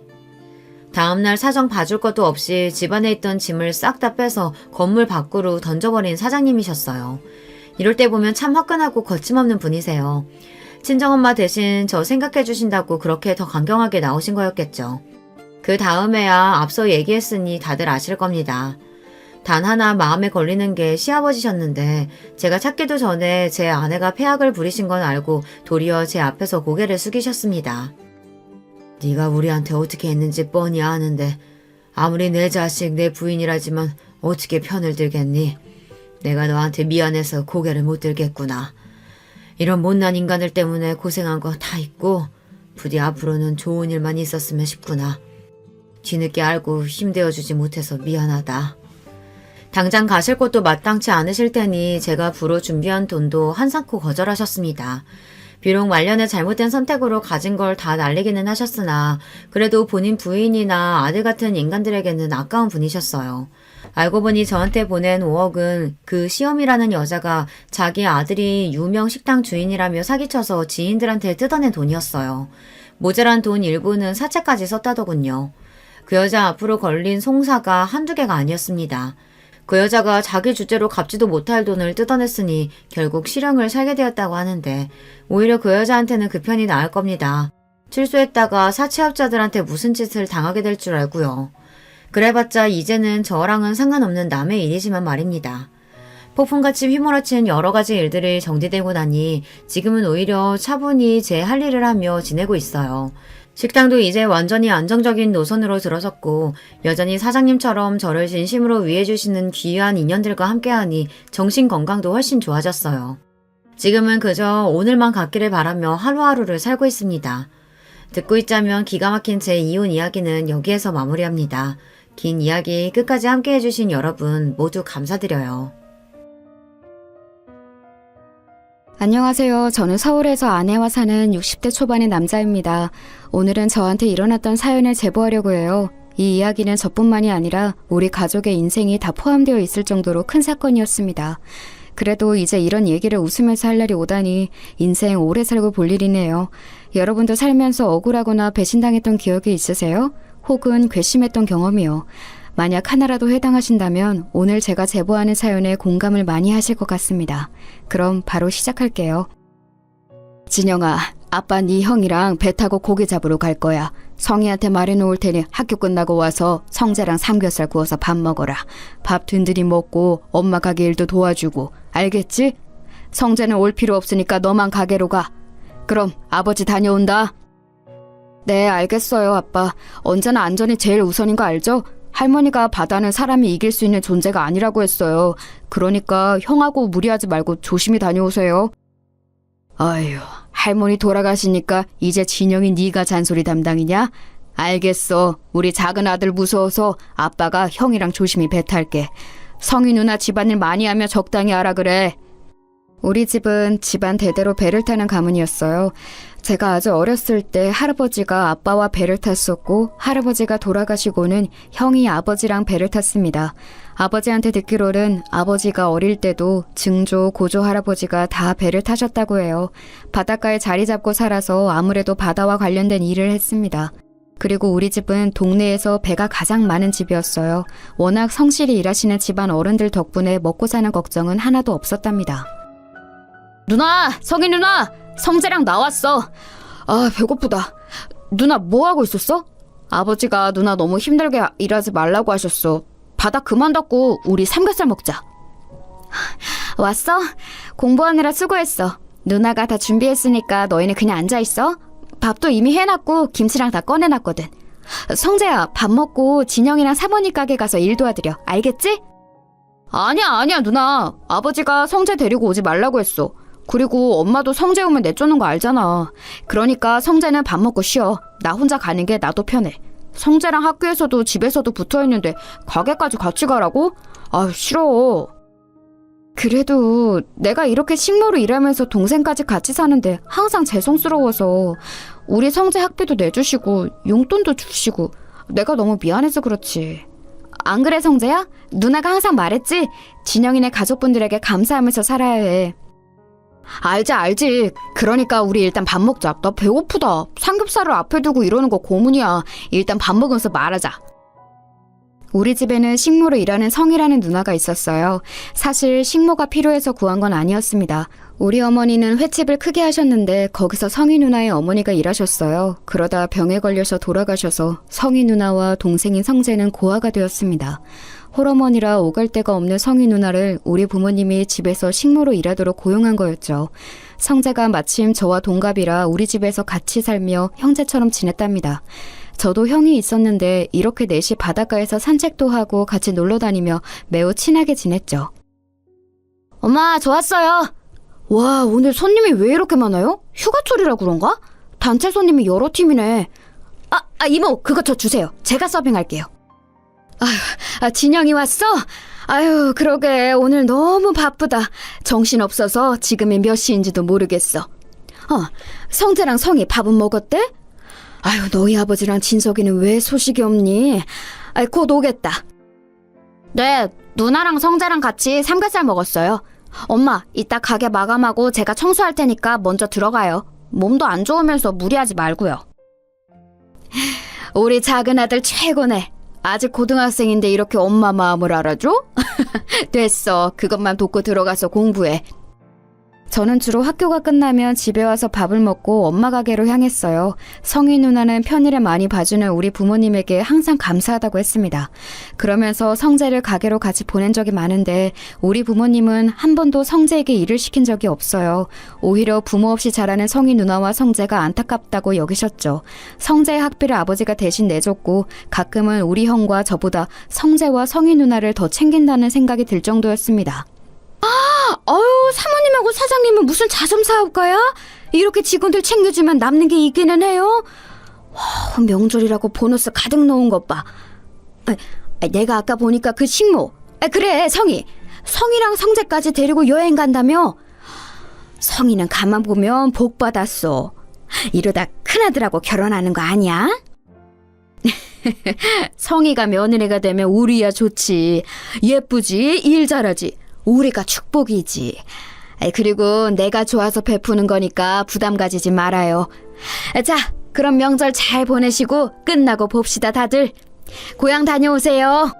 Speaker 1: 다음날 사정 봐줄 것도 없이 집안에 있던 짐을 싹 다 빼서 건물 밖으로 던져버린 사장님이셨어요. 이럴 때 보면 참 화끈하고 거침없는 분이세요. 친정엄마 대신 저 생각해 주신다고 그렇게 더 강경하게 나오신 거였겠죠. 그 다음에야 앞서 얘기했으니 다들 아실 겁니다. 단 하나 마음에 걸리는 게 시아버지셨는데 제가 찾기도 전에 제 아내가 폐악을 부리신 건 알고 도리어 제 앞에서 고개를 숙이셨습니다. 네가 우리한테 어떻게 했는지 뻔히 아는데 아무리 내 자식 내 부인이라지만 어떻게 편을 들겠니? 내가 너한테 미안해서 고개를 못 들겠구나. 이런 못난 인간들 때문에 고생한 거 다 있고 부디 앞으로는 좋은 일만 있었으면 싶구나. 뒤늦게 알고 힘되어주지 못해서 미안하다. 당장 가실 곳도 마땅치 않으실 테니 제가 부로 준비한 돈도 한사코 거절하셨습니다. 비록 말년에 잘못된 선택으로 가진 걸 다 날리기는 하셨으나 그래도 본인 부인이나 아들 같은 인간들에게는 아까운 분이셨어요. 알고 보니 저한테 보낸 5억은 그 시험이라는 여자가 자기 아들이 유명 식당 주인이라며 사기쳐서 지인들한테 뜯어낸 돈이었어요. 모자란 돈 일부는 사채까지 썼다더군요. 그 여자 앞으로 걸린 송사가 한두 개가 아니었습니다. 그 여자가 자기 주제로 갚지도 못할 돈을 뜯어냈으니 결국 실형을 살게 되었다고 하는데 오히려 그 여자한테는 그 편이 나을 겁니다. 출소했다가 사채업자들한테 무슨 짓을 당하게 될 줄 알고요. 그래봤자 이제는 저랑은 상관없는 남의 일이지만 말입니다. 폭풍같이 휘몰아친 여러 가지 일들이 정리되고 나니 지금은 오히려 차분히 제 할 일을 하며 지내고 있어요. 식당도 이제 완전히 안정적인 노선으로 들어섰고 여전히 사장님처럼 저를 진심으로 위해주시는 귀한 인연들과 함께하니 정신건강도 훨씬 좋아졌어요. 지금은 그저 오늘만 갖기를 바라며 하루하루를 살고 있습니다. 듣고 있자면 기가 막힌 제 이혼 이야기는 여기에서 마무리합니다. 긴 이야기 끝까지 함께 해주신 여러분 모두 감사드려요.
Speaker 2: 안녕하세요. 저는 서울에서 아내와 사는 60대 초반의 남자입니다. 오늘은 저한테 일어났던 사연을 제보하려고 해요. 이 이야기는 저뿐만이 아니라 우리 가족의 인생이 다 포함되어 있을 정도로 큰 사건이었습니다. 그래도 이제 이런 얘기를 웃으면서 할 날이 오다니 인생 오래 살고 볼 일이네요. 여러분도 살면서 억울하거나 배신당했던 기억이 있으세요? 혹은 괘씸했던 경험이요. 만약 하나라도 해당하신다면 오늘 제가 제보하는 사연에 공감을 많이 하실 것 같습니다. 그럼 바로 시작할게요. 진영아, 아빠 네 형이랑 배 타고 고기 잡으러 갈 거야. 성희한테 말해놓을 테니 학교 끝나고 와서 성재랑 삼겹살 구워서 밥 먹어라. 밥 든든히 먹고 엄마 가게 일도 도와주고, 알겠지? 성재는 올 필요 없으니까 너만 가게로 가. 그럼 아버지 다녀온다. 네, 알겠어요, 아빠. 언제나 안전이 제일 우선인 거 알죠? 할머니가 바다는 사람이 이길 수 있는 존재가 아니라고 했어요. 그러니까 형하고 무리하지 말고 조심히 다녀오세요. 아휴, 할머니 돌아가시니까 이제 진영이 네가 잔소리 담당이냐? 알겠어. 우리 작은 아들 무서워서 아빠가 형이랑 조심히 배 탈게. 성희 누나 집안일 많이 하며 적당히 하라 그래. 우리 집은 집안 대대로 배를 타는 가문이었어요. 제가 아주 어렸을 때 할아버지가 아빠와 배를 탔었고 할아버지가 돌아가시고는 형이 아버지랑 배를 탔습니다. 아버지한테 듣기로는 아버지가 어릴 때도 증조, 고조 할아버지가 다 배를 타셨다고 해요. 바닷가에 자리 잡고 살아서 아무래도 바다와 관련된 일을 했습니다. 그리고 우리 집은 동네에서 배가 가장 많은 집이었어요. 워낙 성실히 일하시는 집안 어른들 덕분에 먹고 사는 걱정은 하나도 없었답니다. 누나! 성희 누나! 성재랑 나왔어. 아, 배고프다. 누나 뭐 하고 있었어? 아버지가 누나 너무 힘들게 일하지 말라고 하셨어. 바닥 그만 닫고 우리 삼겹살 먹자. 왔어? 공부하느라 수고했어. 누나가 다 준비했으니까 너희는 그냥 앉아있어. 밥도 이미 해놨고 김치랑 다 꺼내놨거든. 성재야, 밥 먹고 진영이랑 사모님 가게 가서 일 도와드려. 알겠지? 아니야 누나. 아버지가 성재 데리고 오지 말라고 했어. 그리고 엄마도 성재 오면 내쫓는 거 알잖아. 그러니까 성재는 밥 먹고 쉬어. 나 혼자 가는 게 나도 편해. 성재랑 학교에서도 집에서도 붙어있는데 가게까지 같이 가라고? 아, 싫어. 그래도 내가 이렇게 식모로 일하면서 동생까지 같이 사는데 항상 죄송스러워서 우리 성재 학비도 내주시고 용돈도 주시고 내가 너무 미안해서 그렇지. 안 그래 성재야? 누나가 항상 말했지? 진영이네 가족분들에게 감사하면서 살아야 해. 알지. 그러니까 우리 일단 밥 먹자. 나 배고프다. 삼겹살을 앞에 두고 이러는 거 고문이야. 일단 밥 먹으면서 말하자. 우리 집에는 식모로 일하는 성이라는 누나가 있었어요. 사실 식모가 필요해서 구한 건 아니었습니다. 우리 어머니는 횟집을 크게 하셨는데 거기서 성희 누나의 어머니가 일하셨어요. 그러다 병에 걸려서 돌아가셔서 성희 누나와 동생인 성재는 고아가 되었습니다. 홀어머니라 오갈 데가 없는 성희 누나를 우리 부모님이 집에서 식모로 일하도록 고용한 거였죠. 성재가 마침 저와 동갑이라 우리 집에서 같이 살며 형제처럼 지냈답니다. 저도 형이 있었는데 이렇게 넷이 바닷가에서 산책도 하고 같이 놀러 다니며 매우 친하게 지냈죠. 엄마, 저 왔어요. 와, 오늘 손님이 왜 이렇게 많아요? 휴가철이라 그런가? 단체 손님이 여러 팀이네. 이모, 그거 저 주세요. 제가 서빙할게요. 진영이 왔어? 아유, 그러게 오늘 너무 바쁘다. 정신없어서 지금이 몇 시인지도 모르겠어. 성재랑 성이 밥은 먹었대? 아유, 너희 아버지랑 진석이는 왜 소식이 없니? 곧 오겠다. 네, 누나랑 성재랑 같이 삼겹살 먹었어요. 엄마, 이따 가게 마감하고 제가 청소할 테니까 먼저 들어가요. 몸도 안 좋으면서 무리하지 말고요. 우리 작은 아들 최고네. 아직 고등학생인데 이렇게 엄마 마음을 알아줘? 됐어. 그것만 돕고 들어가서 공부해. 저는 주로 학교가 끝나면 집에 와서 밥을 먹고 엄마 가게로 향했어요. 성희 누나는 편의를 많이 봐주는 우리 부모님에게 항상 감사하다고 했습니다. 그러면서 성재를 가게로 같이 보낸 적이 많은데 우리 부모님은 한 번도 성재에게 일을 시킨 적이 없어요. 오히려 부모 없이 자라는 성희 누나와 성재가 안타깝다고 여기셨죠. 성재의 학비를 아버지가 대신 내줬고 가끔은 우리 형과 저보다 성재와 성희 누나를 더 챙긴다는 생각이 들 정도였습니다. 사모님하고 사장님은 무슨 자점 사업가야? 이렇게 직원들 챙겨주면 남는 게 있기는 해요? 명절이라고 보너스 가득 넣은 것 봐. 내가 아까 보니까 그 식모. 그래, 성희랑 성재까지 데리고 여행 간다며? 성희는 가만 보면 복 받았어. 이러다 큰아들하고 결혼하는 거 아니야? 성희가 며느리가 되면 우리야 좋지. 예쁘지, 일 잘하지. 우리가 축복이지. 그리고 내가 좋아서 베푸는 거니까 부담 가지지 말아요. 자, 그럼 명절 잘 보내시고 끝나고 봅시다, 다들. 고향 다녀오세요.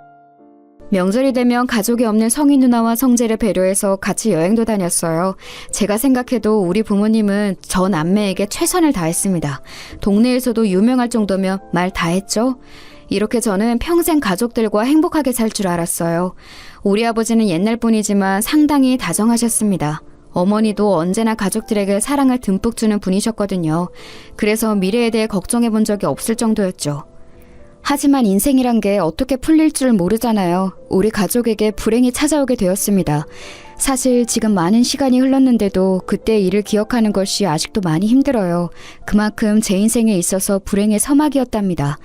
Speaker 2: 명절이 되면 가족이 없는 성희 누나와 성재를 배려해서 같이 여행도 다녔어요. 제가 생각해도 우리 부모님은 저 남매에게 최선을 다했습니다. 동네에서도 유명할 정도면 말 다 했죠. 이렇게 저는 평생 가족들과 행복하게 살 줄 알았어요. 우리 아버지는 옛날 분이지만 상당히 다정하셨습니다. 어머니도 언제나 가족들에게 사랑을 듬뿍 주는 분이셨거든요. 그래서 미래에 대해 걱정해 본 적이 없을 정도였죠. 하지만 인생이란 게 어떻게 풀릴 줄 모르잖아요. 우리 가족에게 불행이 찾아오게 되었습니다. 사실 지금 많은 시간이 흘렀는데도 그때 일을 기억하는 것이 아직도 많이 힘들어요. 그만큼 제 인생에 있어서 불행의 서막이었답니다.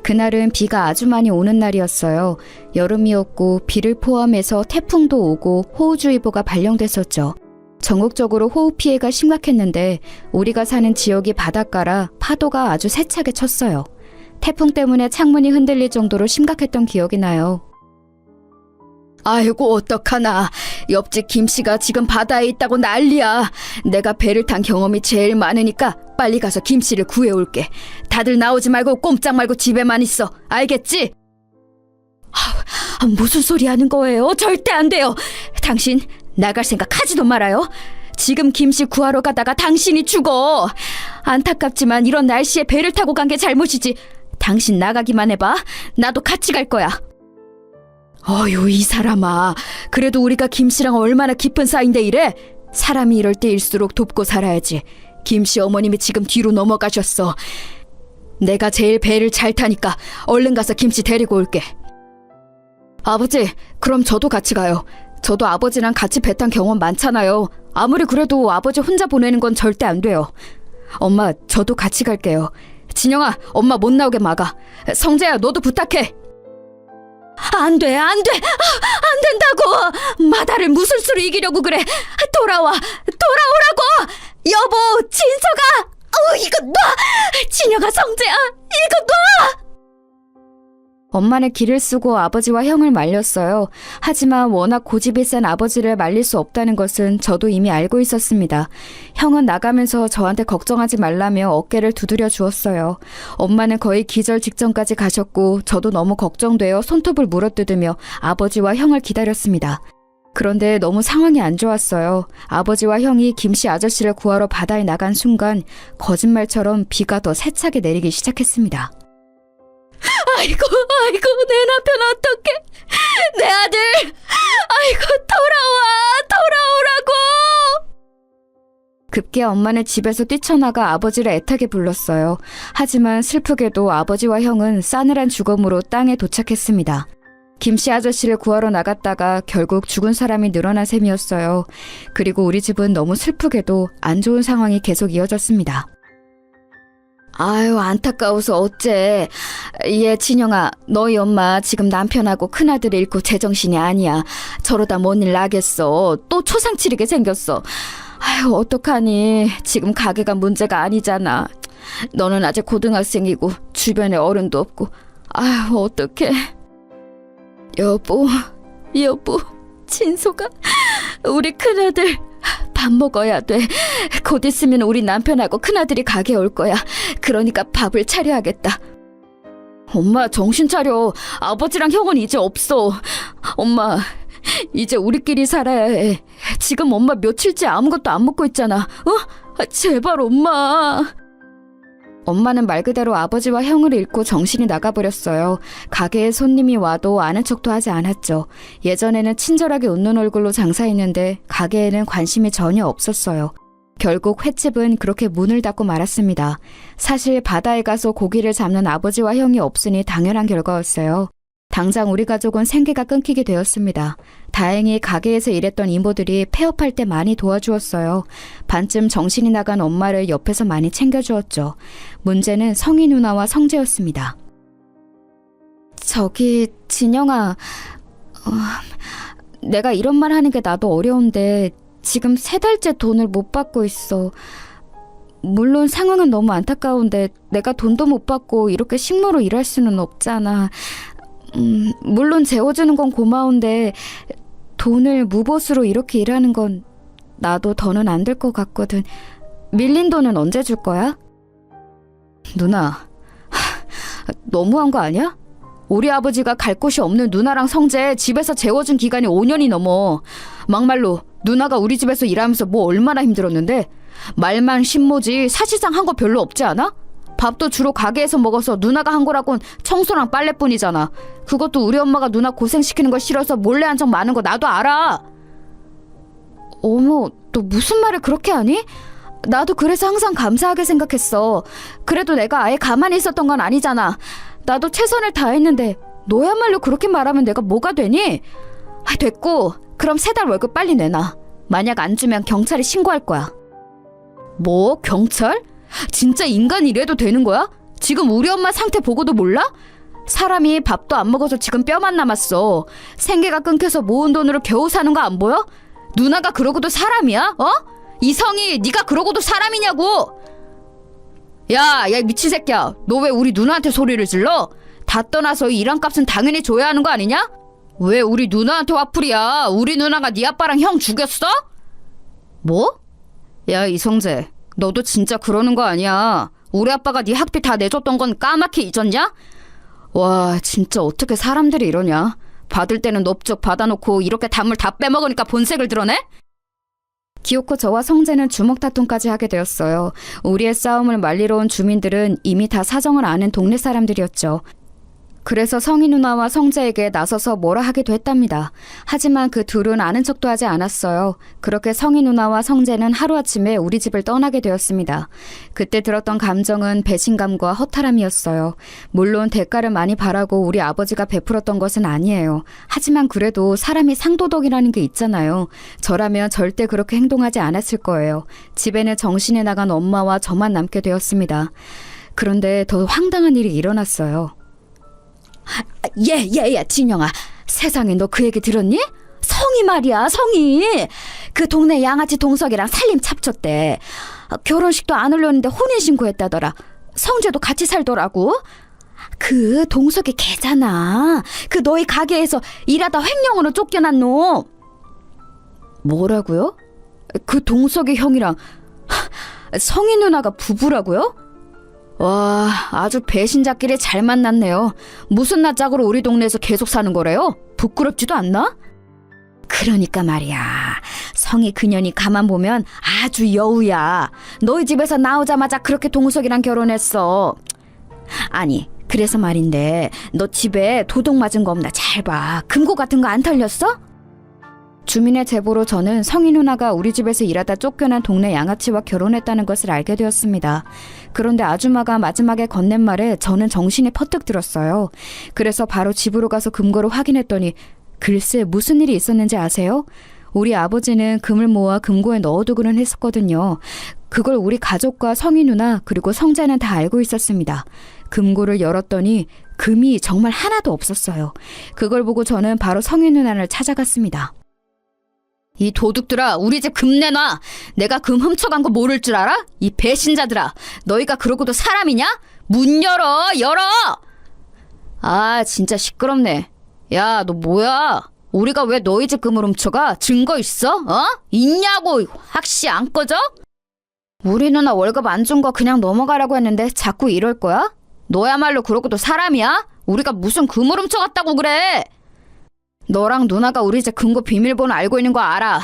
Speaker 2: 그날은 비가 아주 많이 오는 날이었어요. 여름이었고 비를 포함해서 태풍도 오고 호우주의보가 발령됐었죠. 전국적으로 호우 피해가 심각했는데 우리가 사는 지역이 바닷가라 파도가 아주 세차게 쳤어요. 태풍 때문에 창문이 흔들릴 정도로 심각했던 기억이 나요. 아이고, 어떡하나. 옆집 김씨가 지금 바다에 있다고 난리야. 내가 배를 탄 경험이 제일 많으니까 빨리 가서 김씨를 구해올게. 다들 나오지 말고 꼼짝 말고 집에만 있어. 알겠지? 무슨 소리 하는 거예요? 절대 안 돼요. 당신 나갈 생각 하지도 말아요. 지금 김씨 구하러 가다가 당신이 죽어. 안타깝지만 이런 날씨에 배를 타고 간 게 잘못이지. 당신 나가기만 해봐. 나도 같이 갈 거야. 어휴, 이 사람아. 그래도 우리가 김씨랑 얼마나 깊은 사이인데 이래? 사람이 이럴 때일수록 돕고 살아야지. 김씨 어머님이 지금 뒤로 넘어가셨어. 내가 제일 배를 잘 타니까 얼른 가서 김씨 데리고 올게. 아버지, 그럼 저도 같이 가요. 저도 아버지랑 같이 배 탄 경험 많잖아요. 아무리 그래도 아버지 혼자 보내는 건 절대 안 돼요. 엄마, 저도 같이 갈게요. 진영아, 엄마 못 나오게 막아. 성재야, 너도 부탁해. 안 돼, 안 돼. 안 된다고. 마다를 무슨 수로 이기려고 그래. 돌아오라고. 여보, 진서가. 이거 놔. 진영아, 성재야, 이거 놔. 엄마는 기를 쓰고 아버지와 형을 말렸어요. 하지만 워낙 고집이 센 아버지를 말릴 수 없다는 것은 저도 이미 알고 있었습니다. 형은 나가면서 저한테 걱정하지 말라며 어깨를 두드려 주었어요. 엄마는 거의 기절 직전까지 가셨고 저도 너무 걱정되어 손톱을 물어뜯으며 아버지와 형을 기다렸습니다. 그런데 너무 상황이 안 좋았어요. 아버지와 형이 김씨 아저씨를 구하러 바다에 나간 순간 거짓말처럼 비가 더 세차게 내리기 시작했습니다. 아이고, 내 남편 어떡해. 내 아들. 아이고, 돌아오라고. 급기야 엄마는 집에서 뛰쳐나가 아버지를 애타게 불렀어요. 하지만 슬프게도 아버지와 형은 싸늘한 죽음으로 땅에 도착했습니다. 김씨 아저씨를 구하러 나갔다가 결국 죽은 사람이 늘어난 셈이었어요. 그리고 우리 집은 너무 슬프게도 안 좋은 상황이 계속 이어졌습니다. 아유, 안타까워서 어째. 얘 진영아, 너희 엄마 지금 남편하고 큰아들 잃고 제정신이 아니야. 저러다 뭔 일 나겠어. 또 초상 치르게 생겼어. 아유, 어떡하니. 지금 가게가 문제가 아니잖아. 너는 아직 고등학생이고 주변에 어른도 없고. 아유, 어떡해. 여보, 진소가 우리 큰아들 밥 먹어야 돼. 곧 있으면 우리 남편하고 큰아들이 가게에 올 거야. 그러니까 밥을 차려야겠다. 엄마, 정신 차려. 아버지랑 형은 이제 없어. 엄마, 이제 우리끼리 살아야 해. 지금 엄마 며칠째 아무것도 안 먹고 있잖아. 제발 엄마. 엄마는 말 그대로 아버지와 형을 잃고 정신이 나가버렸어요. 가게에 손님이 와도 아는 척도 하지 않았죠. 예전에는 친절하게 웃는 얼굴로 장사했는데 가게에는 관심이 전혀 없었어요. 결국 횟집은 그렇게 문을 닫고 말았습니다. 사실 바다에 가서 고기를 잡는 아버지와 형이 없으니 당연한 결과였어요. 당장 우리 가족은 생계가 끊기게 되었습니다. 다행히 가게에서 일했던 이모들이 폐업할 때 많이 도와주었어요. 반쯤 정신이 나간 엄마를 옆에서 많이 챙겨주었죠. 문제는 성희 누나와 성재였습니다. 저기 진영아, 내가 이런 말 하는 게 나도 어려운데 지금 3달째 돈을 못 받고 있어. 물론 상황은 너무 안타까운데 내가 돈도 못 받고 이렇게 식모로 일할 수는 없잖아. 물론 재워주는 건 고마운데 돈을 무보수로 이렇게 일하는 건 나도 더는 안 될 것 같거든. 밀린 돈은 언제 줄 거야? 누나, 너무한 거 아니야? 우리 아버지가 갈 곳이 없는 누나랑 성재 집에서 재워준 기간이 5년이 넘어. 막말로 누나가 우리 집에서 일하면서 뭐 얼마나 힘들었는데. 말만 신모지 사실상 한 거 별로 없지 않아? 밥도 주로 가게에서 먹어서 누나가 한 거라곤 청소랑 빨래뿐이잖아. 그것도 우리 엄마가 누나 고생시키는 거 싫어서 몰래 한 적 많은 거 나도 알아. 어머, 너 무슨 말을 그렇게 하니? 나도 그래서 항상 감사하게 생각했어. 그래도 내가 아예 가만히 있었던 건 아니잖아. 나도 최선을 다했는데 너야말로 그렇게 말하면 내가 뭐가 되니? 됐고, 그럼 3달 월급 빨리 내놔. 만약 안 주면 경찰에 신고할 거야. 뭐? 경찰? 진짜 인간 이래도 되는 거야? 지금 우리 엄마 상태 보고도 몰라? 사람이 밥도 안 먹어서 지금 뼈만 남았어. 생계가 끊겨서 모은 돈으로 겨우 사는 거 안 보여? 누나가 그러고도 사람이야? 이성이 네가 그러고도 사람이냐고. 야 미친 새끼야, 너 왜 우리 누나한테 소리를 질러? 다 떠나서 이 일한값은 당연히 줘야 하는 거 아니냐? 왜 우리 누나한테 화풀이야? 우리 누나가 네 아빠랑 형 죽였어? 뭐? 야 이성재, 너도 진짜 그러는 거 아니야? 우리 아빠가 네 학비 다 내줬던 건 까맣게 잊었냐? 와, 진짜 어떻게 사람들이 이러냐? 받을 때는 넙죽 받아놓고 이렇게 단물 다 빼먹으니까 본색을 드러내? 기어코 저와 성재는 주먹 다툼까지 하게 되었어요. 우리의 싸움을 말리러 온 주민들은 이미 다 사정을 아는 동네 사람들이었죠. 그래서 성희 누나와 성재에게 나서서 뭐라 하기도 했답니다. 하지만 그 둘은 아는 척도 하지 않았어요. 그렇게 성희 누나와 성재는 하루아침에 우리 집을 떠나게 되었습니다. 그때 들었던 감정은 배신감과 허탈함이었어요. 물론 대가를 많이 바라고 우리 아버지가 베풀었던 것은 아니에요. 하지만 그래도 사람이 상도덕이라는 게 있잖아요. 저라면 절대 그렇게 행동하지 않았을 거예요. 집에는 정신이 나간 엄마와 저만 남게 되었습니다. 그런데 더 황당한 일이 일어났어요. 진영아, 세상에 너 그 얘기 들었니? 성희 말이야, 성희. 그 동네 양아치 동석이랑 살림 찹쳤대. 결혼식도 안 올렸는데 혼인신고했다더라. 성재도 같이 살더라고. 그 동석이 걔잖아. 그 너희 가게에서 일하다 횡령으로 쫓겨난 놈. 뭐라고요? 그 동석이 형이랑 성희 누나가 부부라고요? 와, 아주 배신자끼리 잘 만났네요. 무슨 낯짝으로 우리 동네에서 계속 사는 거래요? 부끄럽지도 않나? 그러니까 말이야. 성희 그년이 가만 보면 아주 여우야. 너희 집에서 나오자마자 그렇게 동석이랑 결혼했어. 아니, 그래서 말인데 너 집에 도둑 맞은 거 없나 잘 봐. 금고 같은 거 안 털렸어? 주민의 제보로 저는 성희 누나가 우리 집에서 일하다 쫓겨난 동네 양아치와 결혼했다는 것을 알게 되었습니다. 그런데 아줌마가 마지막에 건넨 말에 저는 정신이 퍼뜩 들었어요. 그래서 바로 집으로 가서 금고를 확인했더니 글쎄 무슨 일이 있었는지 아세요? 우리 아버지는 금을 모아 금고에 넣어두고는 했었거든요. 그걸 우리 가족과 성희 누나 그리고 성자는 다 알고 있었습니다. 금고를 열었더니 금이 정말 하나도 없었어요. 그걸 보고 저는 바로 성희 누나를 찾아갔습니다. 이 도둑들아, 우리 집 금 내놔. 내가 금 훔쳐간 거 모를 줄 알아? 이 배신자들아, 너희가 그러고도 사람이냐? 문 열어, 열어! 아, 진짜 시끄럽네. 야, 너 뭐야? 우리가 왜 너희 집 금을 훔쳐가? 증거 있어? 어? 있냐고. 확시 안 꺼져? 우리 누나 월급 안 준 거 그냥 넘어가라고 했는데 자꾸 이럴 거야? 너야말로 그러고도 사람이야? 우리가 무슨 금을 훔쳐갔다고 그래? 너랑 누나가 우리 집 금고 비밀번호 알고 있는 거 알아.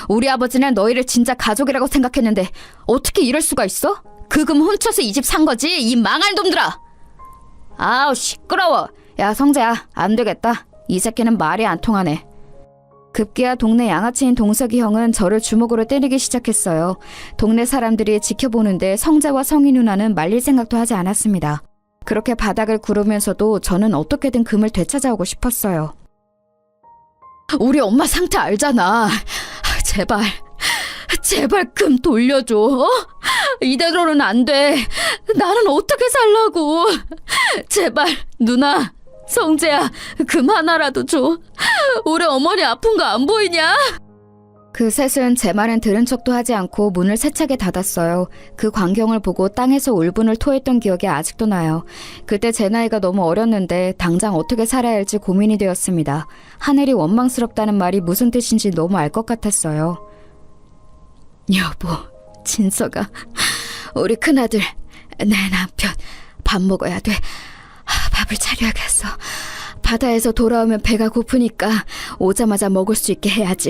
Speaker 2: 우리 아버지는 너희를 진짜 가족이라고 생각했는데 어떻게 이럴 수가 있어? 그 금 훔쳐서 이 집 산 거지, 이 망할 놈들아. 아우, 시끄러워. 야, 성재야, 안 되겠다. 이 새끼는 말이 안 통하네. 급기야 동네 양아치인 동석이 형은 저를 주먹으로 때리기 시작했어요. 동네 사람들이 지켜보는데 성재와 성희 누나는 말릴 생각도 하지 않았습니다. 그렇게 바닥을 구르면서도 저는 어떻게든 금을 되찾아오고 싶었어요. 우리 엄마 상태 알잖아. 제발 금 돌려줘. 어? 이대로는 안 돼. 나는 어떻게 살라고. 제발 누나, 성재야, 금 하나라도 줘. 우리 어머니 아픈 거 안 보이냐? 그 셋은 제 말은 들은 척도 하지 않고 문을 세차게 닫았어요. 그 광경을 보고 땅에서 울분을 토했던 기억이 아직도 나요. 그때 제 나이가 너무 어렸는데 당장 어떻게 살아야 할지 고민이 되었습니다. 하늘이 원망스럽다는 말이 무슨 뜻인지 너무 알 것 같았어요. 여보, 진서가, 우리 큰아들, 내 남편, 밥 먹어야 돼. 밥을 차려야겠어. 바다에서 돌아오면 배가 고프니까 오자마자 먹을 수 있게 해야지.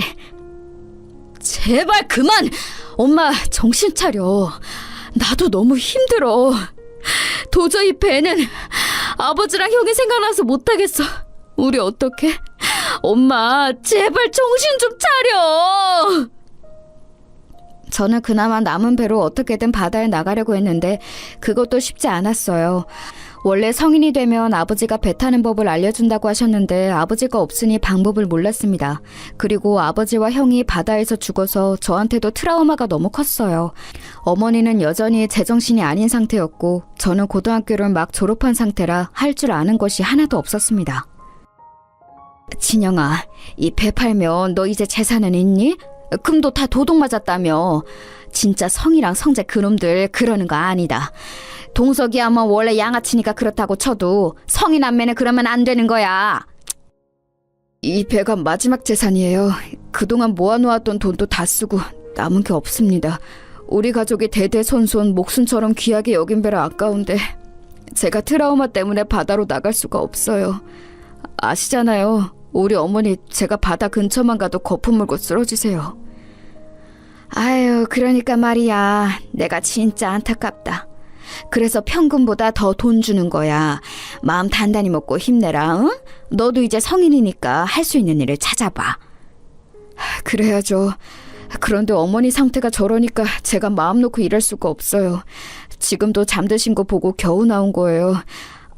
Speaker 2: 제발 그만! 엄마, 정신 차려. 나도 너무 힘들어. 도저히 배는 아버지랑 형이 생각나서 못하겠어. 우리 어떡해? 엄마, 제발 정신 좀 차려! 저는 그나마 남은 배로 어떻게든 바다에 나가려고 했는데 그것도 쉽지 않았어요. 원래 성인이 되면 아버지가 배 타는 법을 알려준다고 하셨는데 아버지가 없으니 방법을 몰랐습니다. 그리고 아버지와 형이 바다에서 죽어서 저한테도 트라우마가 너무 컸어요. 어머니는 여전히 제정신이 아닌 상태였고 저는 고등학교를 막 졸업한 상태라 할 줄 아는 것이 하나도 없었습니다. 진영아, 이 배 팔면 너 이제 재산은 있니? 금도 다 도둑 맞았다며. 진짜 성이랑 성재 그놈들 그러는 거 아니다. 동석이야 뭐 원래 양아치니까 그렇다고 쳐도 성인 남매는 그러면 안 되는 거야. 이 배가 마지막 재산이에요. 그동안 모아놓았던 돈도 다 쓰고 남은 게 없습니다. 우리 가족이 대대손손 목숨처럼 귀하게 여긴 배라 아까운데 제가 트라우마 때문에 바다로 나갈 수가 없어요. 아시잖아요. 우리 어머니 제가 바다 근처만 가도 거품 물고 쓰러지세요. 아유, 그러니까 말이야. 내가 진짜 안타깝다. 그래서 평균보다 더 돈 주는 거야. 마음 단단히 먹고 힘내라. 응? 너도 이제 성인이니까 할 수 있는 일을 찾아봐. 그래야죠. 그런데 어머니 상태가 저러니까 제가 마음 놓고 일할 수가 없어요. 지금도 잠드신 거 보고 겨우 나온 거예요.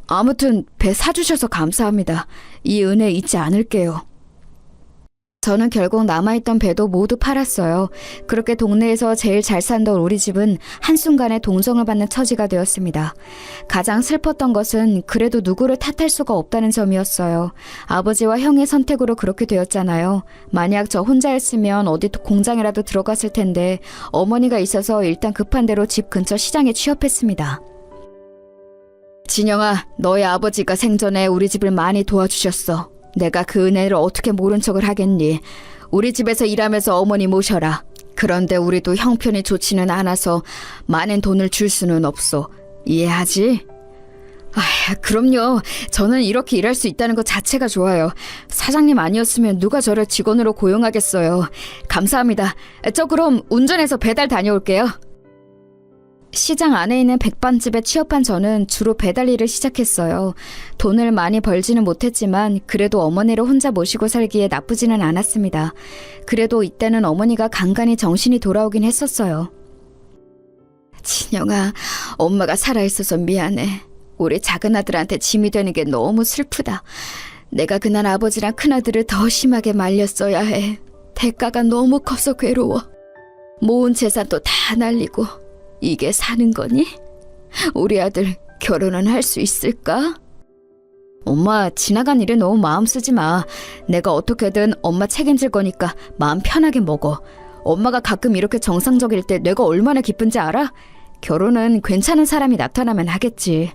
Speaker 2: 아무튼 배 사주셔서 감사합니다. 이 은혜 잊지 않을게요. 저는 결국 남아있던 배도 모두 팔았어요. 그렇게 동네에서 제일 잘 살던 우리 집은 한순간에 동정을 받는 처지가 되었습니다. 가장 슬펐던 것은 그래도 누구를 탓할 수가 없다는 점이었어요. 아버지와 형의 선택으로 그렇게 되었잖아요. 만약 저 혼자였으면 어디 공장이라도 들어갔을 텐데 어머니가 있어서 일단 급한 대로 집 근처 시장에 취업했습니다. 진영아, 너희 아버지가 생전에 우리 집을 많이 도와주셨어. 내가 그 은혜를 어떻게 모른 척을 하겠니? 우리 집에서 일하면서 어머니 모셔라. 그런데 우리도 형편이 좋지는 않아서 많은 돈을 줄 수는 없어. 이해하지? 아, 그럼요. 저는 이렇게 일할 수 있다는 것 자체가 좋아요. 사장님 아니었으면 누가 저를 직원으로 고용하겠어요. 감사합니다. 저 그럼 운전해서 배달 다녀올게요. 시장 안에 있는 백반집에 취업한 저는 주로 배달 일을 시작했어요. 돈을 많이 벌지는 못했지만 그래도 어머니를 혼자 모시고 살기에 나쁘지는 않았습니다. 그래도 이때는 어머니가 간간히 정신이 돌아오긴 했었어요. 진영아, 엄마가 살아있어서 미안해. 우리 작은 아들한테 짐이 되는 게 너무 슬프다. 내가 그날 아버지랑 큰아들을 더 심하게 말렸어야 해. 대가가 너무 커서 괴로워. 모은 재산도 다 날리고 이게 사는 거니? 우리 아들 결혼은 할 수 있을까? 엄마, 지나간 일에 너무 마음 쓰지 마. 내가 어떻게든 엄마 책임질 거니까 마음 편하게 먹어. 엄마가 가끔 이렇게 정상적일 때 내가 얼마나 기쁜지 알아? 결혼은 괜찮은 사람이 나타나면 하겠지.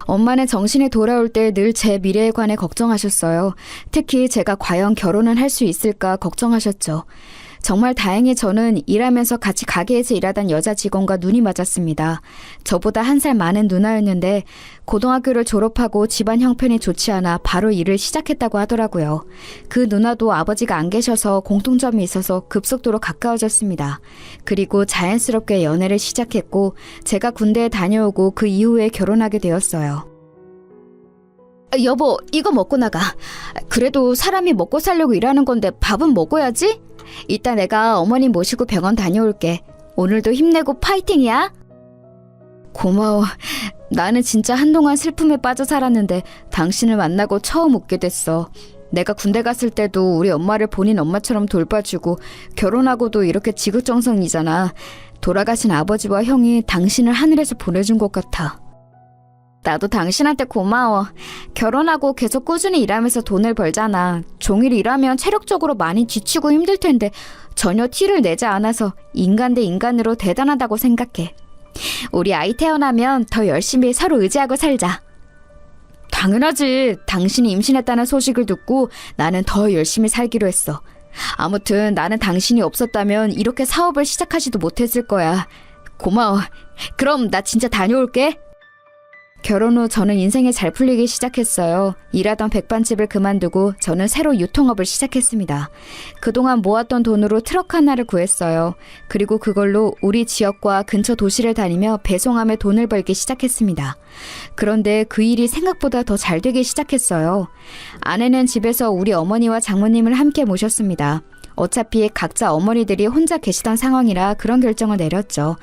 Speaker 2: 엄마는 정신이 돌아올 때 늘 제 미래에 관해 걱정하셨어요. 특히 제가 과연 결혼은 할 수 있을까 걱정하셨죠. 정말 다행히 저는 일하면서 같이 가게에서 일하던 여자 직원과 눈이 맞았습니다. 저보다 한 살 많은 누나였는데 고등학교를 졸업하고 집안 형편이 좋지 않아 바로 일을 시작했다고 하더라고요. 그 누나도 아버지가 안 계셔서 공통점이 있어서 급속도로 가까워졌습니다. 그리고 자연스럽게 연애를 시작했고 제가 군대에 다녀오고 그 이후에 결혼하게 되었어요. 여보, 이거 먹고 나가. 그래도 사람이 먹고 살려고 일하는 건데 밥은 먹어야지? 이따 내가 어머니 모시고 병원 다녀올게. 오늘도 힘내고 파이팅이야. 고마워. 나는 진짜 한동안 슬픔에 빠져 살았는데 당신을 만나고 처음 웃게 됐어. 내가 군대 갔을 때도 우리 엄마를 본인 엄마처럼 돌봐주고 결혼하고도 이렇게 지극정성이잖아. 돌아가신 아버지와 형이 당신을 하늘에서 보내준 것 같아. 나도 당신한테 고마워. 결혼하고 계속 꾸준히 일하면서 돈을 벌잖아. 종일 일하면 체력적으로 많이 지치고 힘들 텐데 전혀 티를 내지 않아서 인간 대 인간으로 대단하다고 생각해. 우리 아이 태어나면 더 열심히 서로 의지하고 살자. 당연하지. 당신이 임신했다는 소식을 듣고 나는 더 열심히 살기로 했어. 아무튼 나는 당신이 없었다면 이렇게 사업을 시작하지도 못했을 거야. 고마워. 그럼 나 진짜 다녀올게. 결혼 후 저는 인생이 잘 풀리기 시작했어요. 일하던 백반집을 그만두고 저는 새로 유통업을 시작했습니다. 그동안 모았던 돈으로 트럭 하나를 구했어요. 그리고 그걸로 우리 지역과 근처 도시를 다니며 배송하며 돈을 벌기 시작했습니다. 그런데 그 일이 생각보다 더 잘 되기 시작했어요. 아내는 집에서 우리 어머니와 장모님을 함께 모셨습니다. 어차피 각자 어머니들이 혼자 계시던 상황이라 그런 결정을 내렸죠.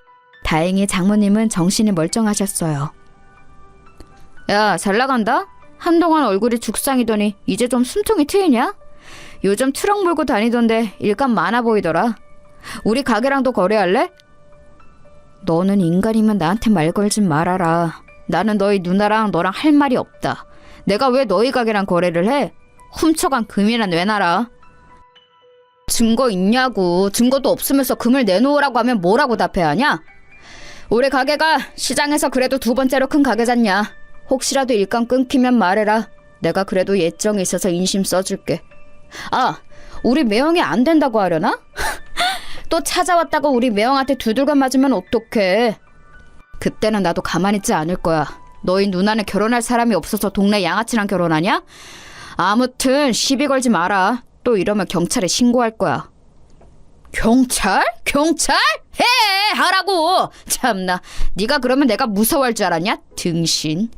Speaker 2: 다행히 장모님은 정신이 멀쩡하셨어요. 야, 잘 나간다? 한동안 얼굴이 죽상이더니 이제 좀 숨통이 트이냐? 요즘 트럭 몰고 다니던데 일감 많아 보이더라. 우리 가게랑도 거래할래? 너는 인간이면 나한테 말 걸지 말아라. 나는 너희 누나랑 너랑 할 말이 없다. 내가 왜 너희 가게랑 거래를 해? 훔쳐간 금이나 내놔라. 증거 있냐고. 증거도 없으면서 금을 내놓으라고 하면 뭐라고 답해야 하냐? 우리 가게가 시장에서 그래도 두 번째로 큰 가게잖냐. 혹시라도 일감 끊기면 말해라. 내가 그래도 예정이 있어서 인심 써줄게. 아, 우리 매형이 안 된다고 하려나? 또 찾아왔다고 우리 매형한테 두들겨 맞으면 어떡해. 그때는 나도 가만히 있지 않을 거야. 너희 누나는 결혼할 사람이 없어서 동네 양아치랑 결혼하냐? 아무튼 시비 걸지 마라. 또 이러면 경찰에 신고할 거야. 경찰? 경찰? 해! 하라고! 참나, 네가 그러면 내가 무서워할 줄 알았냐? 등신.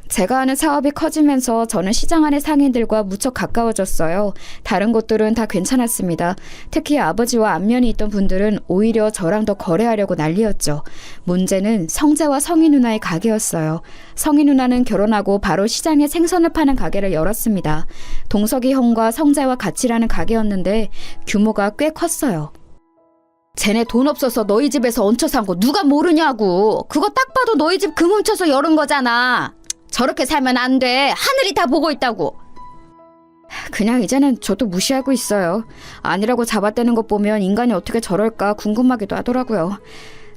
Speaker 2: 제가 하는 사업이 커지면서 저는 시장 안의 상인들과 무척 가까워졌어요. 다른 곳들은 다 괜찮았습니다. 특히 아버지와 안면이 있던 분들은 오히려 저랑 더 거래하려고 난리였죠. 문제는 성재와 성희 누나의 가게였어요. 성희 누나는 결혼하고 바로 시장에 생선을 파는 가게를 열었습니다. 동석이 형과 성재와 같이 일하는 가게였는데 규모가 꽤 컸어요. 쟤네 돈 없어서 너희 집에서 얹혀 산 거 누가 모르냐고. 그거 딱 봐도 너희 집 금 훔쳐서 열은 거잖아. 저렇게 살면 안 돼. 하늘이 다 보고 있다고. 그냥 이제는 저도 무시하고 있어요. 아니라고 잡아떼는 것 보면 인간이 어떻게 저럴까 궁금하기도 하더라고요.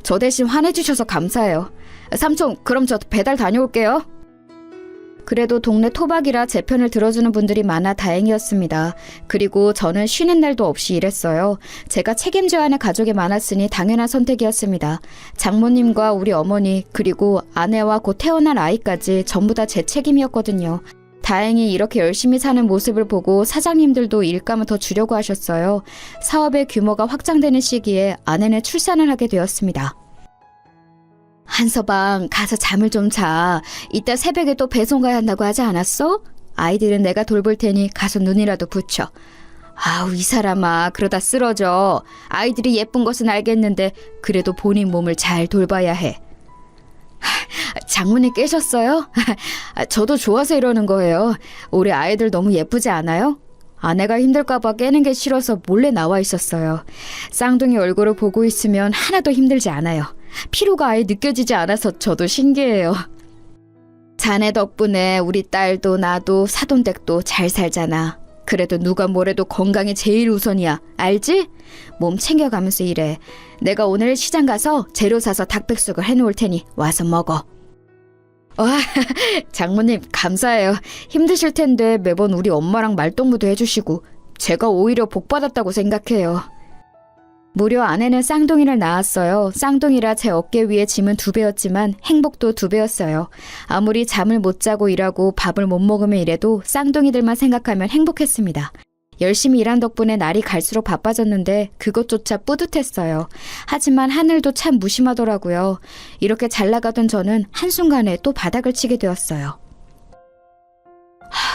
Speaker 2: 저 대신 화내주셔서 감사해요. 삼촌, 그럼 저 배달 다녀올게요. 그래도 동네 토박이라 제 편을 들어주는 분들이 많아 다행이었습니다. 그리고 저는 쉬는 날도 없이 일했어요. 제가 책임져야 하는 가족이 많았으니 당연한 선택이었습니다. 장모님과 우리 어머니 그리고 아내와 곧 태어날 아이까지 전부 다 제 책임이었거든요. 다행히 이렇게 열심히 사는 모습을 보고 사장님들도 일감을 더 주려고 하셨어요. 사업의 규모가 확장되는 시기에 아내는 출산을 하게 되었습니다. 한서방, 가서 잠을 좀 자. 이따 새벽에 또 배송 가야 한다고 하지 않았어? 아이들은 내가 돌볼 테니 가서 눈이라도 붙여. 아우, 이 사람아, 그러다 쓰러져. 아이들이 예쁜 것은 알겠는데 그래도 본인 몸을 잘 돌봐야 해. 장모님 깨셨어요? 저도 좋아서 이러는 거예요. 우리 아이들 너무 예쁘지 않아요? 아내가 힘들까봐 깨는 게 싫어서 몰래 나와 있었어요. 쌍둥이 얼굴을 보고 있으면 하나도 힘들지 않아요. 피로가 아예 느껴지지 않아서 저도 신기해요. 자네 덕분에 우리 딸도 나도 사돈댁도 잘 살잖아. 그래도 누가 뭐래도 건강이 제일 우선이야. 알지? 몸 챙겨가면서 일해. 내가 오늘 시장 가서 재료 사서 닭백숙을 해놓을 테니 와서 먹어. 와, 장모님 감사해요. 힘드실 텐데 매번 우리 엄마랑 말동무도 해주시고 제가 오히려 복받았다고 생각해요. 무려 아내는 쌍둥이를 낳았어요. 쌍둥이라 제 어깨 위에 짐은 2배였지만 행복도 2배였어요. 아무리 잠을 못 자고 일하고 밥을 못 먹으며 일해도 쌍둥이들만 생각하면 행복했습니다. 열심히 일한 덕분에 날이 갈수록 바빠졌는데 그것조차 뿌듯했어요. 하지만 하늘도 참 무심하더라고요. 이렇게 잘 나가던 저는 한순간에 또 바닥을 치게 되었어요.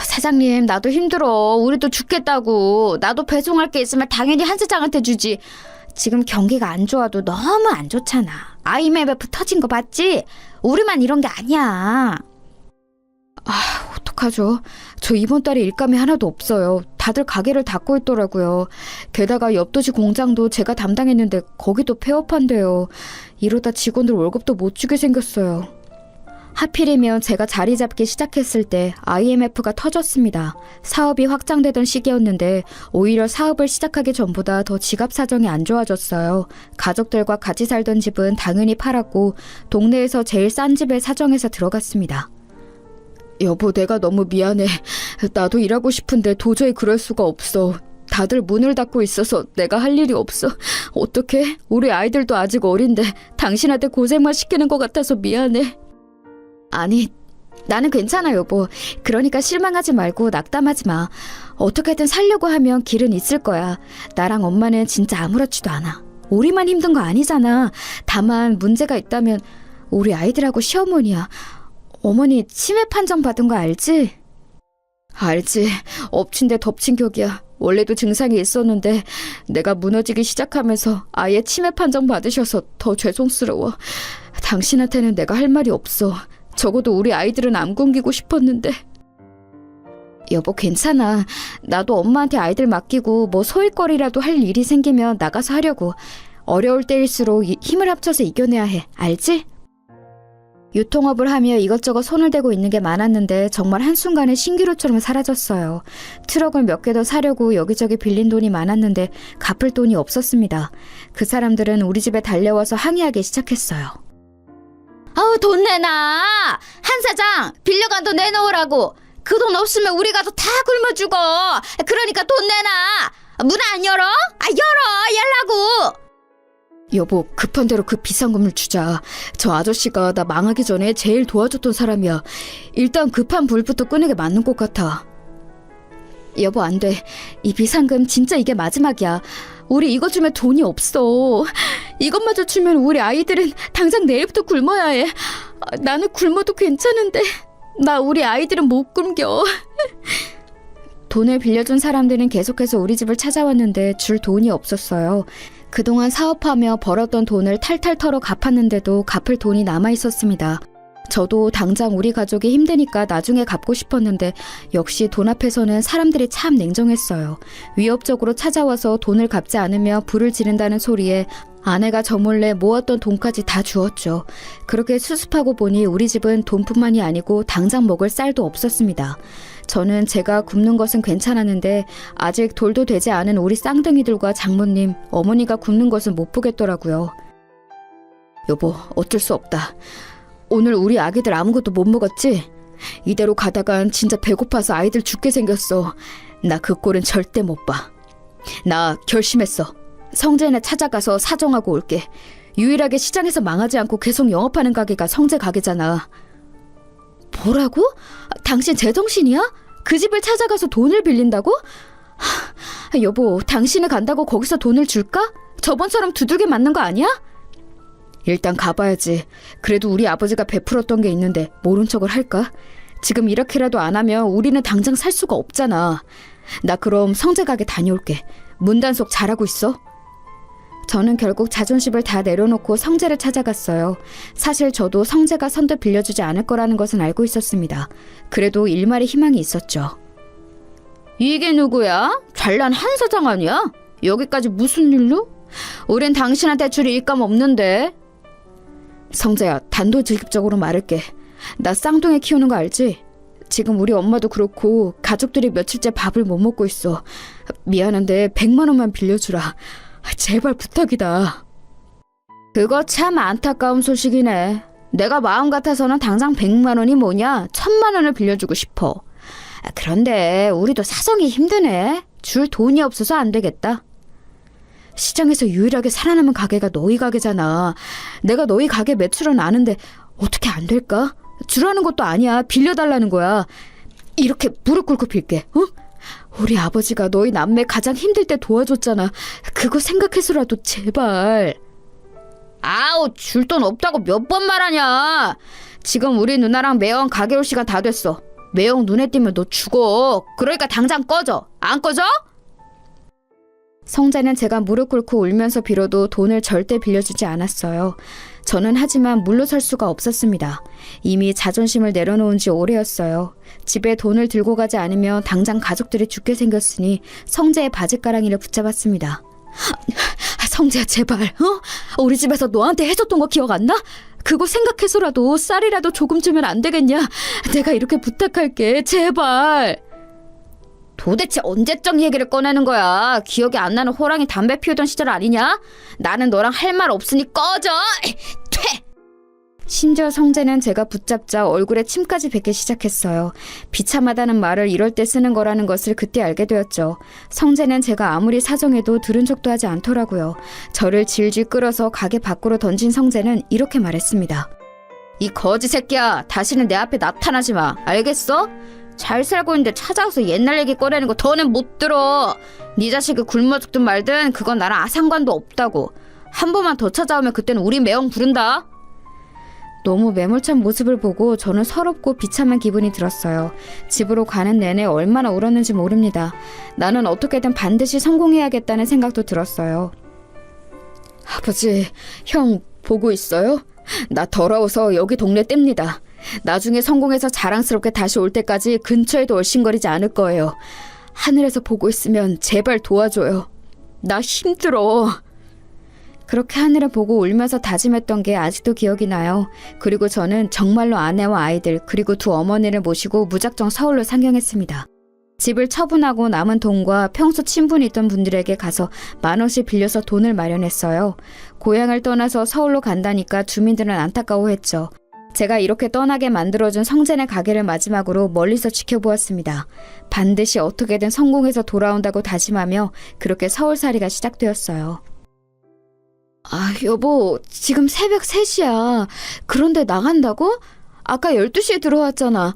Speaker 2: 사장님, 나도 힘들어. 우리도 죽겠다고. 나도 배송할 게 있으면 당연히 한 사장한테 주지. 지금 경기가 안 좋아도 너무 안 좋잖아. IMF 터진 거 봤지? 우리만 이런 게 아니야. 어떡하죠? 저 이번 달에 일감이 하나도 없어요. 다들 가게를 닫고 있더라고요. 게다가 옆 도시 공장도 제가 담당했는데 거기도 폐업한대요. 이러다 직원들 월급도 못 주게 생겼어요. 하필이면 제가 자리 잡기 시작했을 때 IMF가 터졌습니다. 사업이 확장되던 시기였는데 오히려 사업을 시작하기 전보다 더 지갑 사정이 안 좋아졌어요. 가족들과 같이 살던 집은 당연히 팔았고 동네에서 제일 싼 집에 사정해서 들어갔습니다. 여보, 내가 너무 미안해. 나도 일하고 싶은데 도저히 그럴 수가 없어. 다들 문을 닫고 있어서 내가 할 일이 없어. 어떡해? 우리 아이들도 아직 어린데 당신한테 고생만 시키는 것 같아서 미안해. 아니, 나는 괜찮아, 여보. 그러니까 실망하지 말고 낙담하지 마. 어떻게든 살려고 하면 길은 있을 거야. 나랑 엄마는 진짜 아무렇지도 않아. 우리만 힘든 거 아니잖아. 다만 문제가 있다면 우리 아이들하고 시어머니야. 어머니 치매 판정 받은 거 알지? 알지. 엎친 데 덮친 격이야. 원래도 증상이 있었는데 내가 무너지기 시작하면서 아예 치매 판정 받으셔서 더 죄송스러워. 당신한테는 내가 할 말이 없어. 적어도 우리 아이들은 안 굶기고 싶었는데. 여보, 괜찮아. 나도 엄마한테 아이들 맡기고 뭐 소일거리라도 할 일이 생기면 나가서 하려고. 어려울 때일수록 힘을 합쳐서 이겨내야 해. 알지? 유통업을 하며 이것저것 손을 대고 있는 게 많았는데 정말 한순간에 신기루처럼 사라졌어요. 트럭을 몇 개 더 사려고 여기저기 빌린 돈이 많았는데 갚을 돈이 없었습니다. 그 사람들은 우리 집에 달려와서 항의하기 시작했어요. 아우, 돈 내놔! 한 사장! 빌려간 돈 내놓으라고! 그 돈 없으면 우리가 다 굶어 죽어! 그러니까 돈 내놔! 문 안 열어? 열라고! 여보, 급한 대로 그 비상금을 주자. 저 아저씨가 나 망하기 전에 제일 도와줬던 사람이야. 일단 급한 불부터 끄는 게 맞는 것 같아. 여보, 안 돼. 이 비상금 진짜 이게 마지막이야. 우리 이거 주면 돈이 없어. 이것마저 주면 우리 아이들은 당장 내일부터 굶어야 해. 나는 굶어도 괜찮은데 나 우리 아이들은 못 굶겨. 돈을 빌려준 사람들은 계속해서 우리 집을 찾아왔는데 줄 돈이 없었어요. 그동안 사업하며 벌었던 돈을 탈탈 털어 갚았는데도 갚을 돈이 남아있었습니다. 저도 당장 우리 가족이 힘드니까 나중에 갚고 싶었는데 역시 돈 앞에서는 사람들이 참 냉정했어요. 위협적으로 찾아와서 돈을 갚지 않으며 불을 지른다는 소리에 아내가 저 몰래 모았던 돈까지 다 주었죠. 그렇게 수습하고 보니 우리 집은 돈뿐만이 아니고 당장 먹을 쌀도 없었습니다. 저는 제가 굶는 것은 괜찮았는데 아직 돌도 되지 않은 우리 쌍둥이들과 장모님, 어머니가 굶는 것은 못 보겠더라고요. 여보, 어쩔 수 없다. 오늘 우리 아기들 아무것도 못 먹었지? 이대로 가다간 진짜 배고파서 아이들 죽게 생겼어. 나 그 꼴은 절대 못 봐. 나 결심했어. 성재네 찾아가서 사정하고 올게. 유일하게 시장에서 망하지 않고 계속 영업하는 가게가 성재 가게잖아. 뭐라고? 당신 제정신이야? 그 집을 찾아가서 돈을 빌린다고? 여보, 당신이 간다고 거기서 돈을 줄까? 저번처럼 두들겨 맞는 거 아니야? 일단 가봐야지. 그래도 우리 아버지가 베풀었던 게 있는데 모른 척을 할까? 지금 이렇게라도 안 하면 우리는 당장 살 수가 없잖아. 나 그럼 성재 가게 다녀올게. 문단속 잘하고 있어? 저는 결국 자존심을 다 내려놓고 성재를 찾아갔어요. 사실 저도 성재가 선뜻 빌려주지 않을 거라는 것은 알고 있었습니다. 그래도 일말의 희망이 있었죠. 이게 누구야? 잘난 한 사장 아니야? 여기까지 무슨 일로? 우린 당신한테 줄 일감 없는데. 성재야, 단도직입적으로 말할게. 나 쌍둥이 키우는 거 알지? 지금 우리 엄마도 그렇고 가족들이 며칠째 밥을 못 먹고 있어. 미안한데 100만 원만 빌려주라. 제발 부탁이다. 그거 참 안타까운 소식이네. 내가 마음 같아서는 당장 100만 원이 뭐냐 1000만 원을 빌려주고 싶어. 그런데 우리도 사정이 힘드네. 줄 돈이 없어서 안 되겠다. 시장에서 유일하게 살아남은 가게가 너희 가게잖아. 내가 너희 가게 매출은 아는데 어떻게 안 될까? 주라는 것도 아니야. 빌려달라는 거야. 이렇게 무릎 꿇고 빌게. 어? 우리 아버지가 너희 남매 가장 힘들 때 도와줬잖아. 그거 생각해서라도 제발. 아우, 줄 돈 없다고 몇 번 말하냐. 지금 우리 누나랑 매형 가게 올 시간 다 됐어. 매형 눈에 띄면 너 죽어. 그러니까 당장 꺼져. 안 꺼져? 성재는 제가 무릎 꿇고 울면서 빌어도 돈을 절대 빌려주지 않았어요. 저는 하지만 물러설 수가 없었습니다. 이미 자존심을 내려놓은 지 오래였어요. 집에 돈을 들고 가지 않으면 당장 가족들이 죽게 생겼으니 성재의 바지가랑이를 붙잡았습니다. 성재야, 제발, 우리 집에서 너한테 해줬던 거 기억 안 나? 그거 생각해서라도 쌀이라도 조금 주면 안 되겠냐? 내가 이렇게 부탁할게, 제발. 도대체 언제적 얘기를 꺼내는 거야? 기억이 안 나는 호랑이 담배 피우던 시절 아니냐? 나는 너랑 할 말 없으니 꺼져! 퇴! 심지어 성재는 제가 붙잡자 얼굴에 침까지 뱉기 시작했어요. 비참하다는 말을 이럴 때 쓰는 거라는 것을 그때 알게 되었죠. 성재는 제가 아무리 사정해도 들은 척도 하지 않더라고요. 저를 질질 끌어서 가게 밖으로 던진 성재는 이렇게 말했습니다. 이 거지 새끼야, 다시는 내 앞에 나타나지 마. 알겠어? 잘 살고 있는데 찾아와서 옛날 얘기 꺼내는 거 더는 못 들어. 네 자식이 굶어 죽든 말든 그건 나랑 상관도 없다고. 한 번만 더 찾아오면 그때는 우리 매형 부른다. 너무 매몰찬 모습을 보고 저는 서럽고 비참한 기분이 들었어요. 집으로 가는 내내 얼마나 울었는지 모릅니다. 나는 어떻게든 반드시 성공해야겠다는 생각도 들었어요. 아버지, 형 보고 있어요? 나 더러워서 여기 동네 뗍니다. 나중에 성공해서 자랑스럽게 다시 올 때까지 근처에도 얼씬거리지 않을 거예요. 하늘에서 보고 있으면 제발 도와줘요. 나 힘들어. 그렇게 하늘을 보고 울면서 다짐했던 게 아직도 기억이 나요. 그리고 저는 정말로 아내와 아이들 그리고 두 어머니를 모시고 무작정 서울로 상경했습니다. 집을 처분하고 남은 돈과 평소 친분이 있던 분들에게 가서 10,000원씩 빌려서 돈을 마련했어요. 고향을 떠나서 서울로 간다니까 주민들은 안타까워했죠. 제가 이렇게 떠나게 만들어준 성재네 가게를 마지막으로 멀리서 지켜보았습니다. 반드시 어떻게든 성공해서 돌아온다고 다짐하며 그렇게 서울살이가 시작되었어요. 아, 여보, 지금 새벽 3시야. 그런데 나간다고? 아까 12시에 들어왔잖아.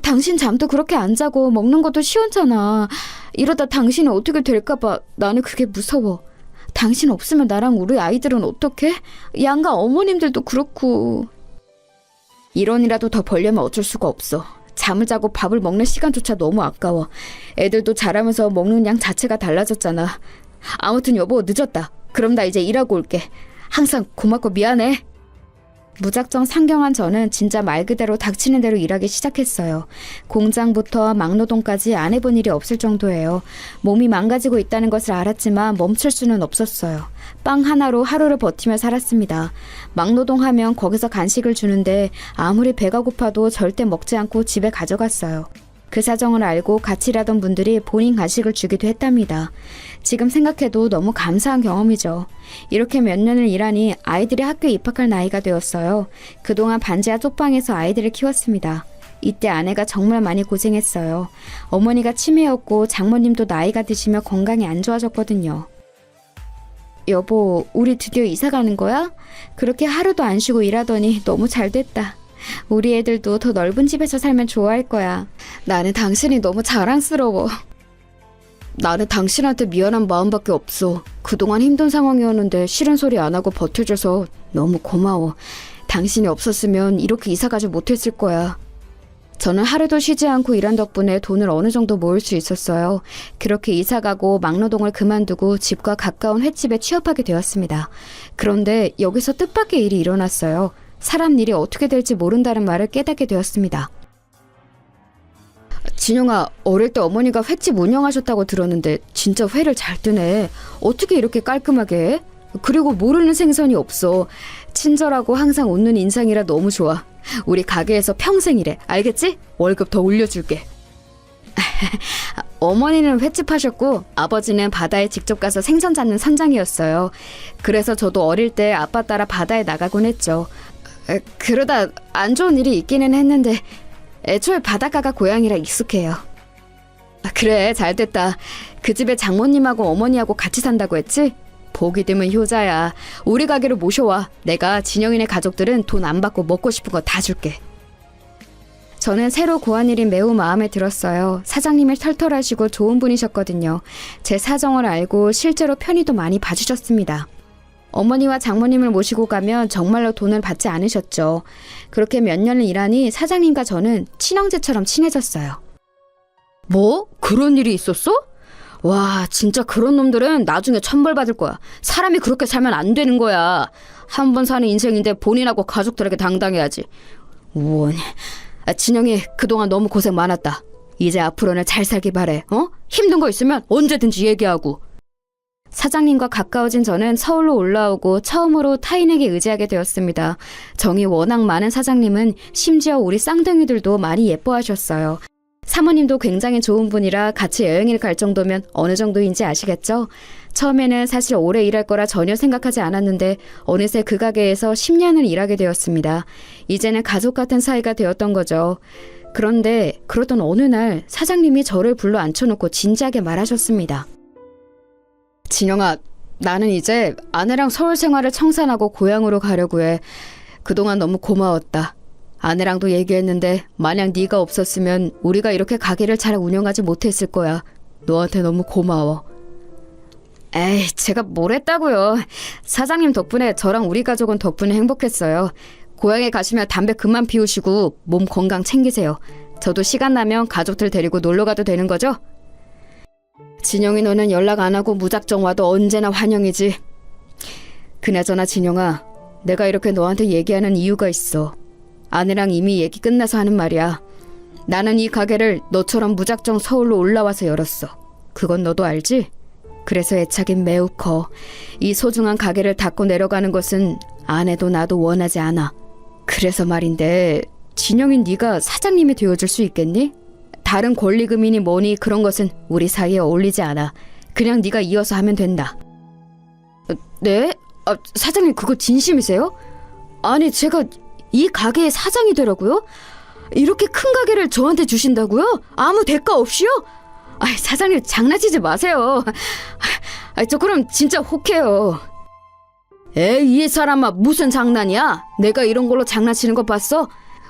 Speaker 2: 당신 잠도 그렇게 안 자고 먹는 것도 시원찮아. 이러다 당신이 어떻게 될까봐 나는 그게 무서워. 당신 없으면 나랑 우리 아이들은 어떡해? 양가 어머님들도 그렇고. 1원이라도 더 벌려면 어쩔 수가 없어. 잠을 자고 밥을 먹는 시간조차 너무 아까워. 애들도 자라면서 먹는 양 자체가 달라졌잖아. 아무튼 여보, 늦었다. 그럼 나 이제 일하고 올게. 항상 고맙고 미안해. 무작정 상경한 저는 진짜 말 그대로 닥치는 대로 일하기 시작했어요. 공장부터 막노동까지 안 해본 일이 없을 정도예요. 몸이 망가지고 있다는 것을 알았지만 멈출 수는 없었어요. 빵 하나로 하루를 버티며 살았습니다. 막노동하면 거기서 간식을 주는데 아무리 배가 고파도 절대 먹지 않고 집에 가져갔어요. 그 사정을 알고 같이 일하던 분들이 본인 간식을 주기도 했답니다. 지금 생각해도 너무 감사한 경험이죠. 이렇게 몇 년을 일하니 아이들이 학교에 입학할 나이가 되었어요. 그동안 반지하 쪽방에서 아이들을 키웠습니다. 이때 아내가 정말 많이 고생했어요. 어머니가 치매였고 장모님도 나이가 드시며 건강이 안 좋아졌거든요. 여보, 우리 드디어 이사 가는 거야? 그렇게 하루도 안 쉬고 일하더니 너무 잘 됐다. 우리 애들도 더 넓은 집에서 살면 좋아할 거야. 나는 당신이 너무 자랑스러워. 나는 당신한테 미안한 마음밖에 없어. 그동안 힘든 상황이었는데 싫은 소리 안 하고 버텨줘서 너무 고마워. 당신이 없었으면 이렇게 이사 가지 못했을 거야. 저는 하루도 쉬지 않고 일한 덕분에 돈을 어느 정도 모을 수 있었어요. 그렇게 이사 가고 막노동을 그만두고 집과 가까운 횟집에 취업하게 되었습니다. 그런데 여기서 뜻밖의 일이 일어났어요. 사람 일이 어떻게 될지 모른다는 말을 깨닫게 되었습니다. 진영아, 어릴 때 어머니가 횟집 운영하셨다고 들었는데 진짜 회를 잘 뜨네. 어떻게 이렇게 깔끔하게 해? 그리고 모르는 생선이 없어. 친절하고 항상 웃는 인상이라 너무 좋아. 우리 가게에서 평생 일해. 알겠지? 월급 더 올려줄게. 어머니는 횟집 하셨고 아버지는 바다에 직접 가서 생선 잡는 선장이었어요. 그래서 저도 어릴 때 아빠 따라 바다에 나가곤 했죠. 그러다 안 좋은 일이 있기는 했는데 애초에 바닷가가 고향이라 익숙해요. 그래, 잘됐다. 그 집에 장모님하고 어머니하고 같이 산다고 했지? 보기 드문 효자야. 우리 가게로 모셔와. 내가 진영이네 가족들은 돈 안 받고 먹고 싶은 거 다 줄게. 저는 새로 구한 일이 매우 마음에 들었어요. 사장님이 털털하시고 좋은 분이셨거든요. 제 사정을 알고 실제로 편의도 많이 봐주셨습니다. 어머니와 장모님을 모시고 가면 정말로 돈을 받지 않으셨죠. 그렇게 몇 년을 일하니 사장님과 저는 친형제처럼 친해졌어요. 뭐? 그런 일이 있었어? 와, 진짜 그런 놈들은 나중에 천벌 받을 거야. 사람이 그렇게 살면 안 되는 거야. 한 번 사는 인생인데 본인하고 가족들에게 당당해야지. 원. 진영이 그동안 너무 고생 많았다. 이제 앞으로는 잘 살기 바래. 힘든 거 있으면 언제든지 얘기하고. 사장님과 가까워진 저는 서울로 올라오고 처음으로 타인에게 의지하게 되었습니다. 정이 워낙 많은 사장님은 심지어 우리 쌍둥이들도 많이 예뻐하셨어요. 사모님도 굉장히 좋은 분이라 같이 여행을 갈 정도면 어느 정도인지 아시겠죠? 처음에는 사실 오래 일할 거라 전혀 생각하지 않았는데 어느새 그 가게에서 10년을 일하게 되었습니다. 이제는 가족 같은 사이가 되었던 거죠. 그런데 그러던 어느 날 사장님이 저를 불러 앉혀놓고 진지하게 말하셨습니다. 진영아, 나는 이제 아내랑 서울 생활을 청산하고 고향으로 가려고 해. 그동안 너무 고마웠다. 아내랑도 얘기했는데 만약 네가 없었으면 우리가 이렇게 가게를 잘 운영하지 못했을 거야. 너한테 너무 고마워. 에이, 제가 뭘 했다고요. 사장님 덕분에 저랑 우리 가족은 덕분에 행복했어요. 고향에 가시면 담배 그만 피우시고 몸 건강 챙기세요. 저도 시간 나면 가족들 데리고 놀러 가도 되는 거죠? 진영이 너는 연락 안 하고 무작정 와도 언제나 환영이지. 그나저나 진영아, 내가 이렇게 너한테 얘기하는 이유가 있어. 아내랑 이미 얘기 끝나서 하는 말이야. 나는 이 가게를 너처럼 무작정 서울로 올라와서 열었어. 그건 너도 알지? 그래서 애착이 매우 커. 이 소중한 가게를 닫고 내려가는 것은 아내도 나도 원하지 않아. 그래서 말인데 진영인 네가 사장님이 되어줄 수 있겠니? 다른 권리금이니 뭐니 그런 것은 우리 사이에 어울리지 않아. 그냥 네가 이어서 하면 된다. 네? 사장님 그거 진심이세요? 아니 제가 이 가게의 사장이 되라고요? 이렇게 큰 가게를 저한테 주신다고요? 아무 대가 없이요? 사장님 장난치지 마세요. 저 그럼 진짜 혹해요. 에이, 이 사람아 무슨 장난이야? 내가 이런 걸로 장난치는 거 봤어?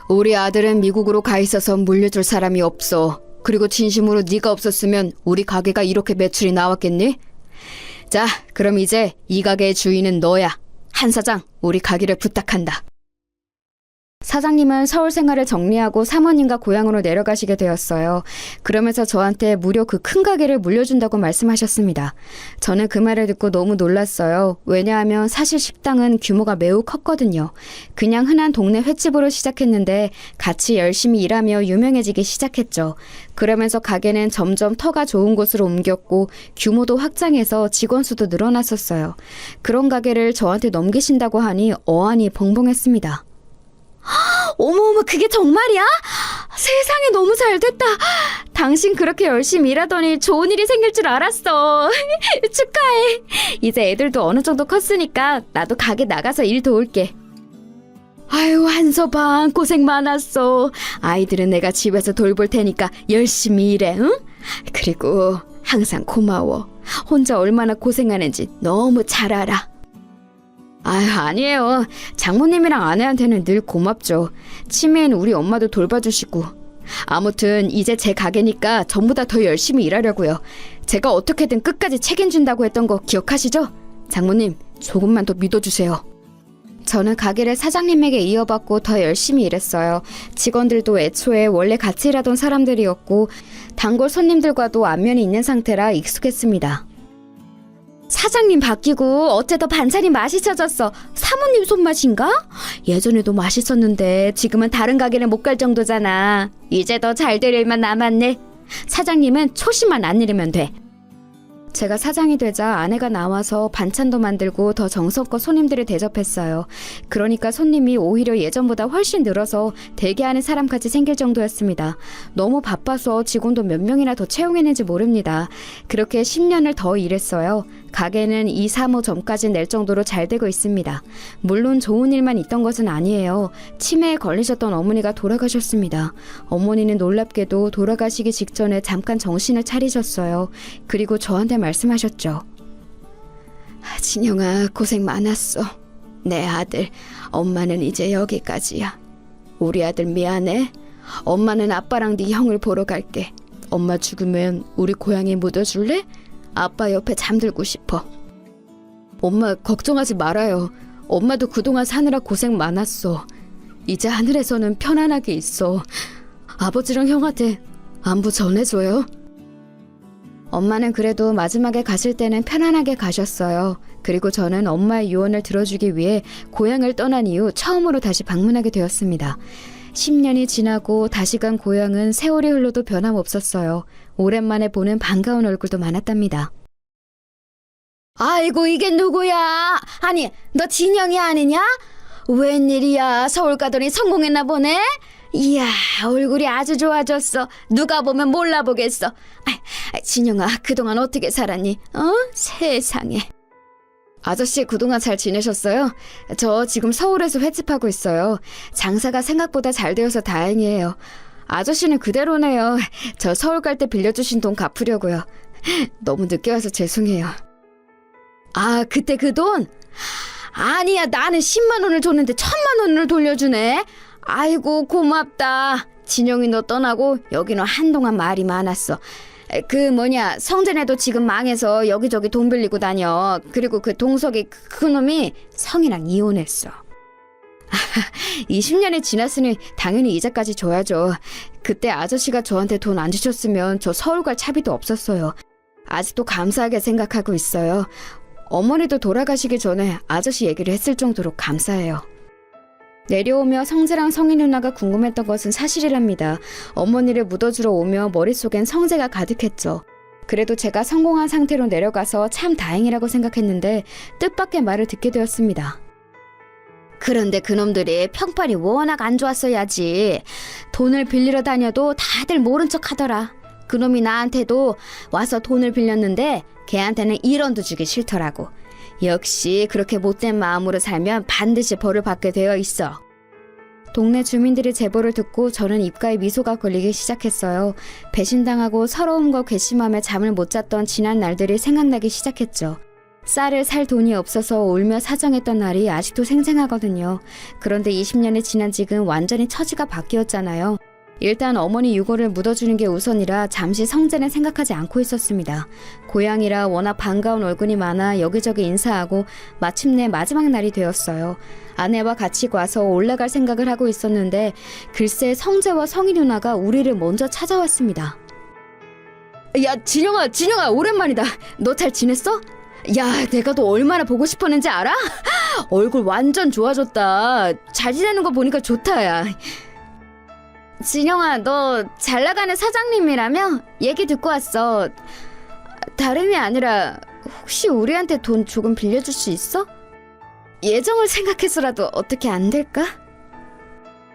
Speaker 2: 우리 아들은 미국으로 가 있어서 물려줄 사람이 없어. 그리고 진심으로 네가 없었으면 우리 가게가 이렇게 매출이 나왔겠니? 자, 그럼 이제 이 가게의 주인은 너야. 한 사장, 우리 가게를 부탁한다. 사장님은 서울 생활을 정리하고 사모님과 고향으로 내려가시게 되었어요. 그러면서 저한테 무려 그 큰 가게를 물려준다고 말씀하셨습니다. 저는 그 말을 듣고 너무 놀랐어요. 왜냐하면 사실 식당은 규모가 매우 컸거든요. 그냥 흔한 동네 횟집으로 시작했는데 같이 열심히 일하며 유명해지기 시작했죠. 그러면서 가게는 점점 터가 좋은 곳으로 옮겼고 규모도 확장해서 직원 수도 늘어났었어요. 그런 가게를 저한테 넘기신다고 하니 어안이 벙벙했습니다. 어머어머, 그게 정말이야? 세상에 너무 잘됐다. 당신 그렇게 열심히 일하더니 좋은 일이 생길 줄 알았어. 축하해. 이제 애들도 어느 정도 컸으니까 나도 가게 나가서 일 도울게. 아유, 한서방 고생 많았어. 아이들은 내가 집에서 돌볼 테니까 열심히 일해, 응? 그리고 항상 고마워. 혼자 얼마나 고생하는지 너무 잘 알아. 아니에요. 장모님이랑 아내한테는 늘 고맙죠. 치매인 우리 엄마도 돌봐주시고. 아무튼 이제 제 가게니까 전보다 더 열심히 일하려고요. 제가 어떻게든 끝까지 책임진다고 했던 거 기억하시죠? 장모님, 조금만 더 믿어주세요. 저는 가게를 사장님에게 이어받고 더 열심히 일했어요. 직원들도 애초에 원래 같이 일하던 사람들이었고 단골 손님들과도 안면이 있는 상태라 익숙했습니다. 사장님 바뀌고 어째 더 반찬이 맛있어졌어. 사모님 손맛인가? 예전에도 맛있었는데 지금은 다른 가게를 못 갈 정도잖아. 이제 더 잘 될 일만 남았네. 사장님은 초심만 안 잃으면 돼. 제가 사장이 되자 아내가 나와서 반찬도 만들고 더 정성껏 손님들을 대접했어요. 그러니까 손님이 오히려 예전보다 훨씬 늘어서 대기하는 사람까지 생길 정도였습니다. 너무 바빠서 직원도 몇 명이나 더 채용했는지 모릅니다. 그렇게 10년을 더 일했어요. 가게는 2, 3호점까지 낼 정도로 잘 되고 있습니다. 물론 좋은 일만 있던 것은 아니에요. 치매에 걸리셨던 어머니가 돌아가셨습니다. 어머니는 놀랍게도 돌아가시기 직전에 잠깐 정신을 차리셨어요. 그리고 저한테 말씀하셨죠. 진영아, 고생 많았어. 내 아들, 엄마는 이제 여기까지야. 우리 아들 미안해. 엄마는 아빠랑 네 형을 보러 갈게. 엄마 죽으면 우리 고향에 묻어줄래? 아빠 옆에 잠들고 싶어. 엄마 걱정하지 말아요. 엄마도 그동안 사느라 고생 많았어. 이제 하늘에서는 편안하게 있어. 아버지랑 형한테 안부 전해줘요. 엄마는 그래도 마지막에 가실 때는 편안하게 가셨어요. 그리고 저는 엄마의 유언을 들어주기 위해 고향을 떠난 이후 처음으로 다시 방문하게 되었습니다. 10년이 지나고 다시 간 고향은 세월이 흘러도 변함없었어요. 오랜만에 보는 반가운 얼굴도 많았답니다. 아이고, 이게 누구야? 아니, 너 진영이 아니냐? 웬일이야? 서울 가더니 성공했나 보네? 이야, 얼굴이 아주 좋아졌어. 누가 보면 몰라보겠어. 진영아, 그동안 어떻게 살았니? 세상에. 아저씨, 그동안 잘 지내셨어요? 저 지금 서울에서 횟집하고 있어요. 장사가 생각보다 잘 되어서 다행이에요. 아저씨는 그대로네요. 저 서울 갈 때 빌려주신 돈 갚으려고요. 너무 늦게 와서 죄송해요. 아, 그때 그 돈? 아니야, 나는 10만 원을 줬는데 1,000만 원을 돌려주네. 아이고, 고맙다. 진영이 너 떠나고 여기는 한동안 말이 많았어. 성재네도 지금 망해서 여기저기 돈 빌리고 다녀. 그리고 그 동석이 그 놈이 성이랑 이혼했어. 20년이 지났으니 당연히 이자까지 줘야죠. 그때 아저씨가 저한테 돈 안 주셨으면 저 서울 갈 차비도 없었어요. 아직도 감사하게 생각하고 있어요. 어머니도 돌아가시기 전에 아저씨 얘기를 했을 정도로 감사해요. 내려오며 성재랑 성희 누나가 궁금했던 것은 사실이랍니다. 어머니를 묻어주러 오며 머릿속엔 성재가 가득했죠. 그래도 제가 성공한 상태로 내려가서 참 다행이라고 생각했는데 뜻밖의 말을 듣게 되었습니다. 그런데 그놈들이 평판이 워낙 안 좋았어야지. 돈을 빌리러 다녀도 다들 모른 척 하더라. 그놈이 나한테도 와서 돈을 빌렸는데 걔한테는 1원도 주기 싫더라고. 역시 그렇게 못된 마음으로 살면 반드시 벌을 받게 되어 있어. 동네 주민들이 제보를 듣고 저는 입가에 미소가 걸리기 시작했어요. 배신당하고 서러움과 괘씸함에 잠을 못 잤던 지난 날들이 생각나기 시작했죠. 쌀을 살 돈이 없어서 울며 사정했던 날이 아직도 생생하거든요. 그런데 20년이 지난 지금 완전히 처지가 바뀌었잖아요. 일단 어머니 유골을 묻어주는 게 우선이라 잠시 성재는 생각하지 않고 있었습니다. 고향이라 워낙 반가운 얼굴이 많아 여기저기 인사하고 마침내 마지막 날이 되었어요. 아내와 같이 가서 올라갈 생각을 하고 있었는데 글쎄 성재와 성희 누나가 우리를 먼저 찾아왔습니다. 야, 진영아 오랜만이다. 너 잘 지냈어? 야, 내가 너 얼마나 보고 싶었는지 알아? 얼굴 완전 좋아졌다. 잘 지내는 거 보니까 좋다, 야. 진영아, 너 잘 나가는 사장님이라며? 얘기 듣고 왔어. 다름이 아니라 혹시 우리한테 돈 조금 빌려줄 수 있어? 예정을 생각해서라도 어떻게 안 될까?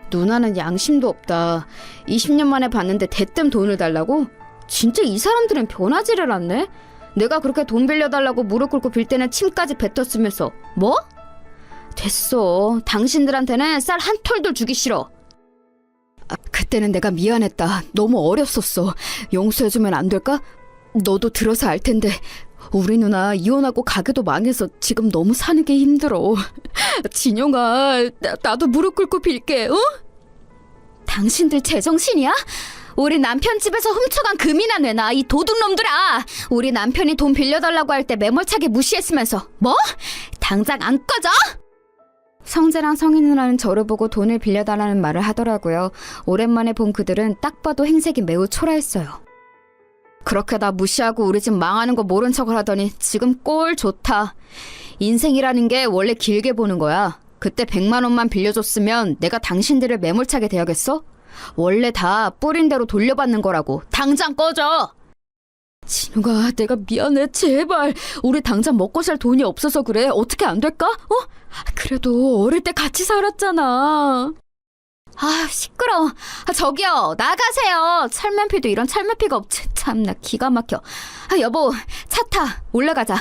Speaker 2: 누나는 양심도 없다. 20년 만에 봤는데 대뜸 돈을 달라고? 진짜 이 사람들은 변하지를 않네? 내가 그렇게 돈 빌려달라고 무릎 꿇고 빌 때는 침까지 뱉었으면서 뭐? 됐어. 당신들한테는 쌀 한 톨도 주기 싫어. 그때는 내가 미안했다. 너무 어렸었어. 용서해주면 안 될까? 너도 들어서 알 텐데 우리 누나 이혼하고 가게도 망해서 지금 너무 사는 게 힘들어. 진영아, 나도 무릎 꿇고 빌게, 어? 당신들 제정신이야? 우리 남편 집에서 훔쳐간 금이나 내놔, 이 도둑놈들아. 우리 남편이 돈 빌려달라고 할 때 매몰차게 무시했으면서 뭐? 당장 안 꺼져? 성재랑 성희 누나는 저를 보고 돈을 빌려달라는 말을 하더라고요. 오랜만에 본 그들은 딱 봐도 행색이 매우 초라했어요. 그렇게 나 무시하고 우리 집 망하는 거 모른 척을 하더니 지금 꼴 좋다. 인생이라는 게 원래 길게 보는 거야. 그때 100만 원만 빌려줬으면 내가 당신들을 매몰차게 대하겠어? 원래 다 뿌린 대로 돌려받는 거라고. 당장 꺼져! 진우가 내가 미안해. 제발. 우리 당장 먹고 살 돈이 없어서 그래. 어떻게 안 될까? 그래도 어릴 때 같이 살았잖아. 아, 시끄러워. 저기요, 나가세요. 철면피도 이런 철면피가 없지. 참나 기가 막혀. 여보, 차 타. 올라가자.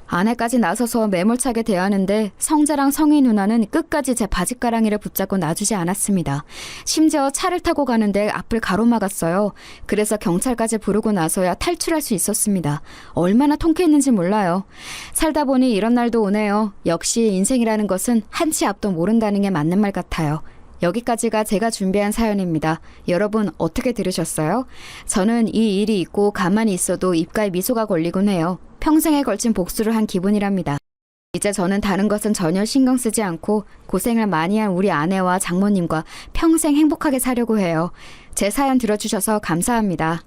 Speaker 2: 아내까지 나서서 매몰차게 대하는데 성재랑 성희 누나는 끝까지 제 바짓가랑이를 붙잡고 놔주지 않았습니다. 심지어 차를 타고 가는데 앞을 가로막았어요. 그래서 경찰까지 부르고 나서야 탈출할 수 있었습니다. 얼마나 통쾌했는지 몰라요. 살다 보니 이런 날도 오네요. 역시 인생이라는 것은 한치 앞도 모른다는 게 맞는 말 같아요. 여기까지가 제가 준비한 사연입니다. 여러분 어떻게 들으셨어요? 저는 이 일이 있고 가만히 있어도 입가에 미소가 걸리곤 해요. 평생에 걸친 복수를 한 기분이랍니다. 이제 저는 다른 것은 전혀 신경 쓰지 않고 고생을 많이 한 우리 아내와 장모님과 평생 행복하게 사려고 해요. 제 사연 들어주셔서 감사합니다.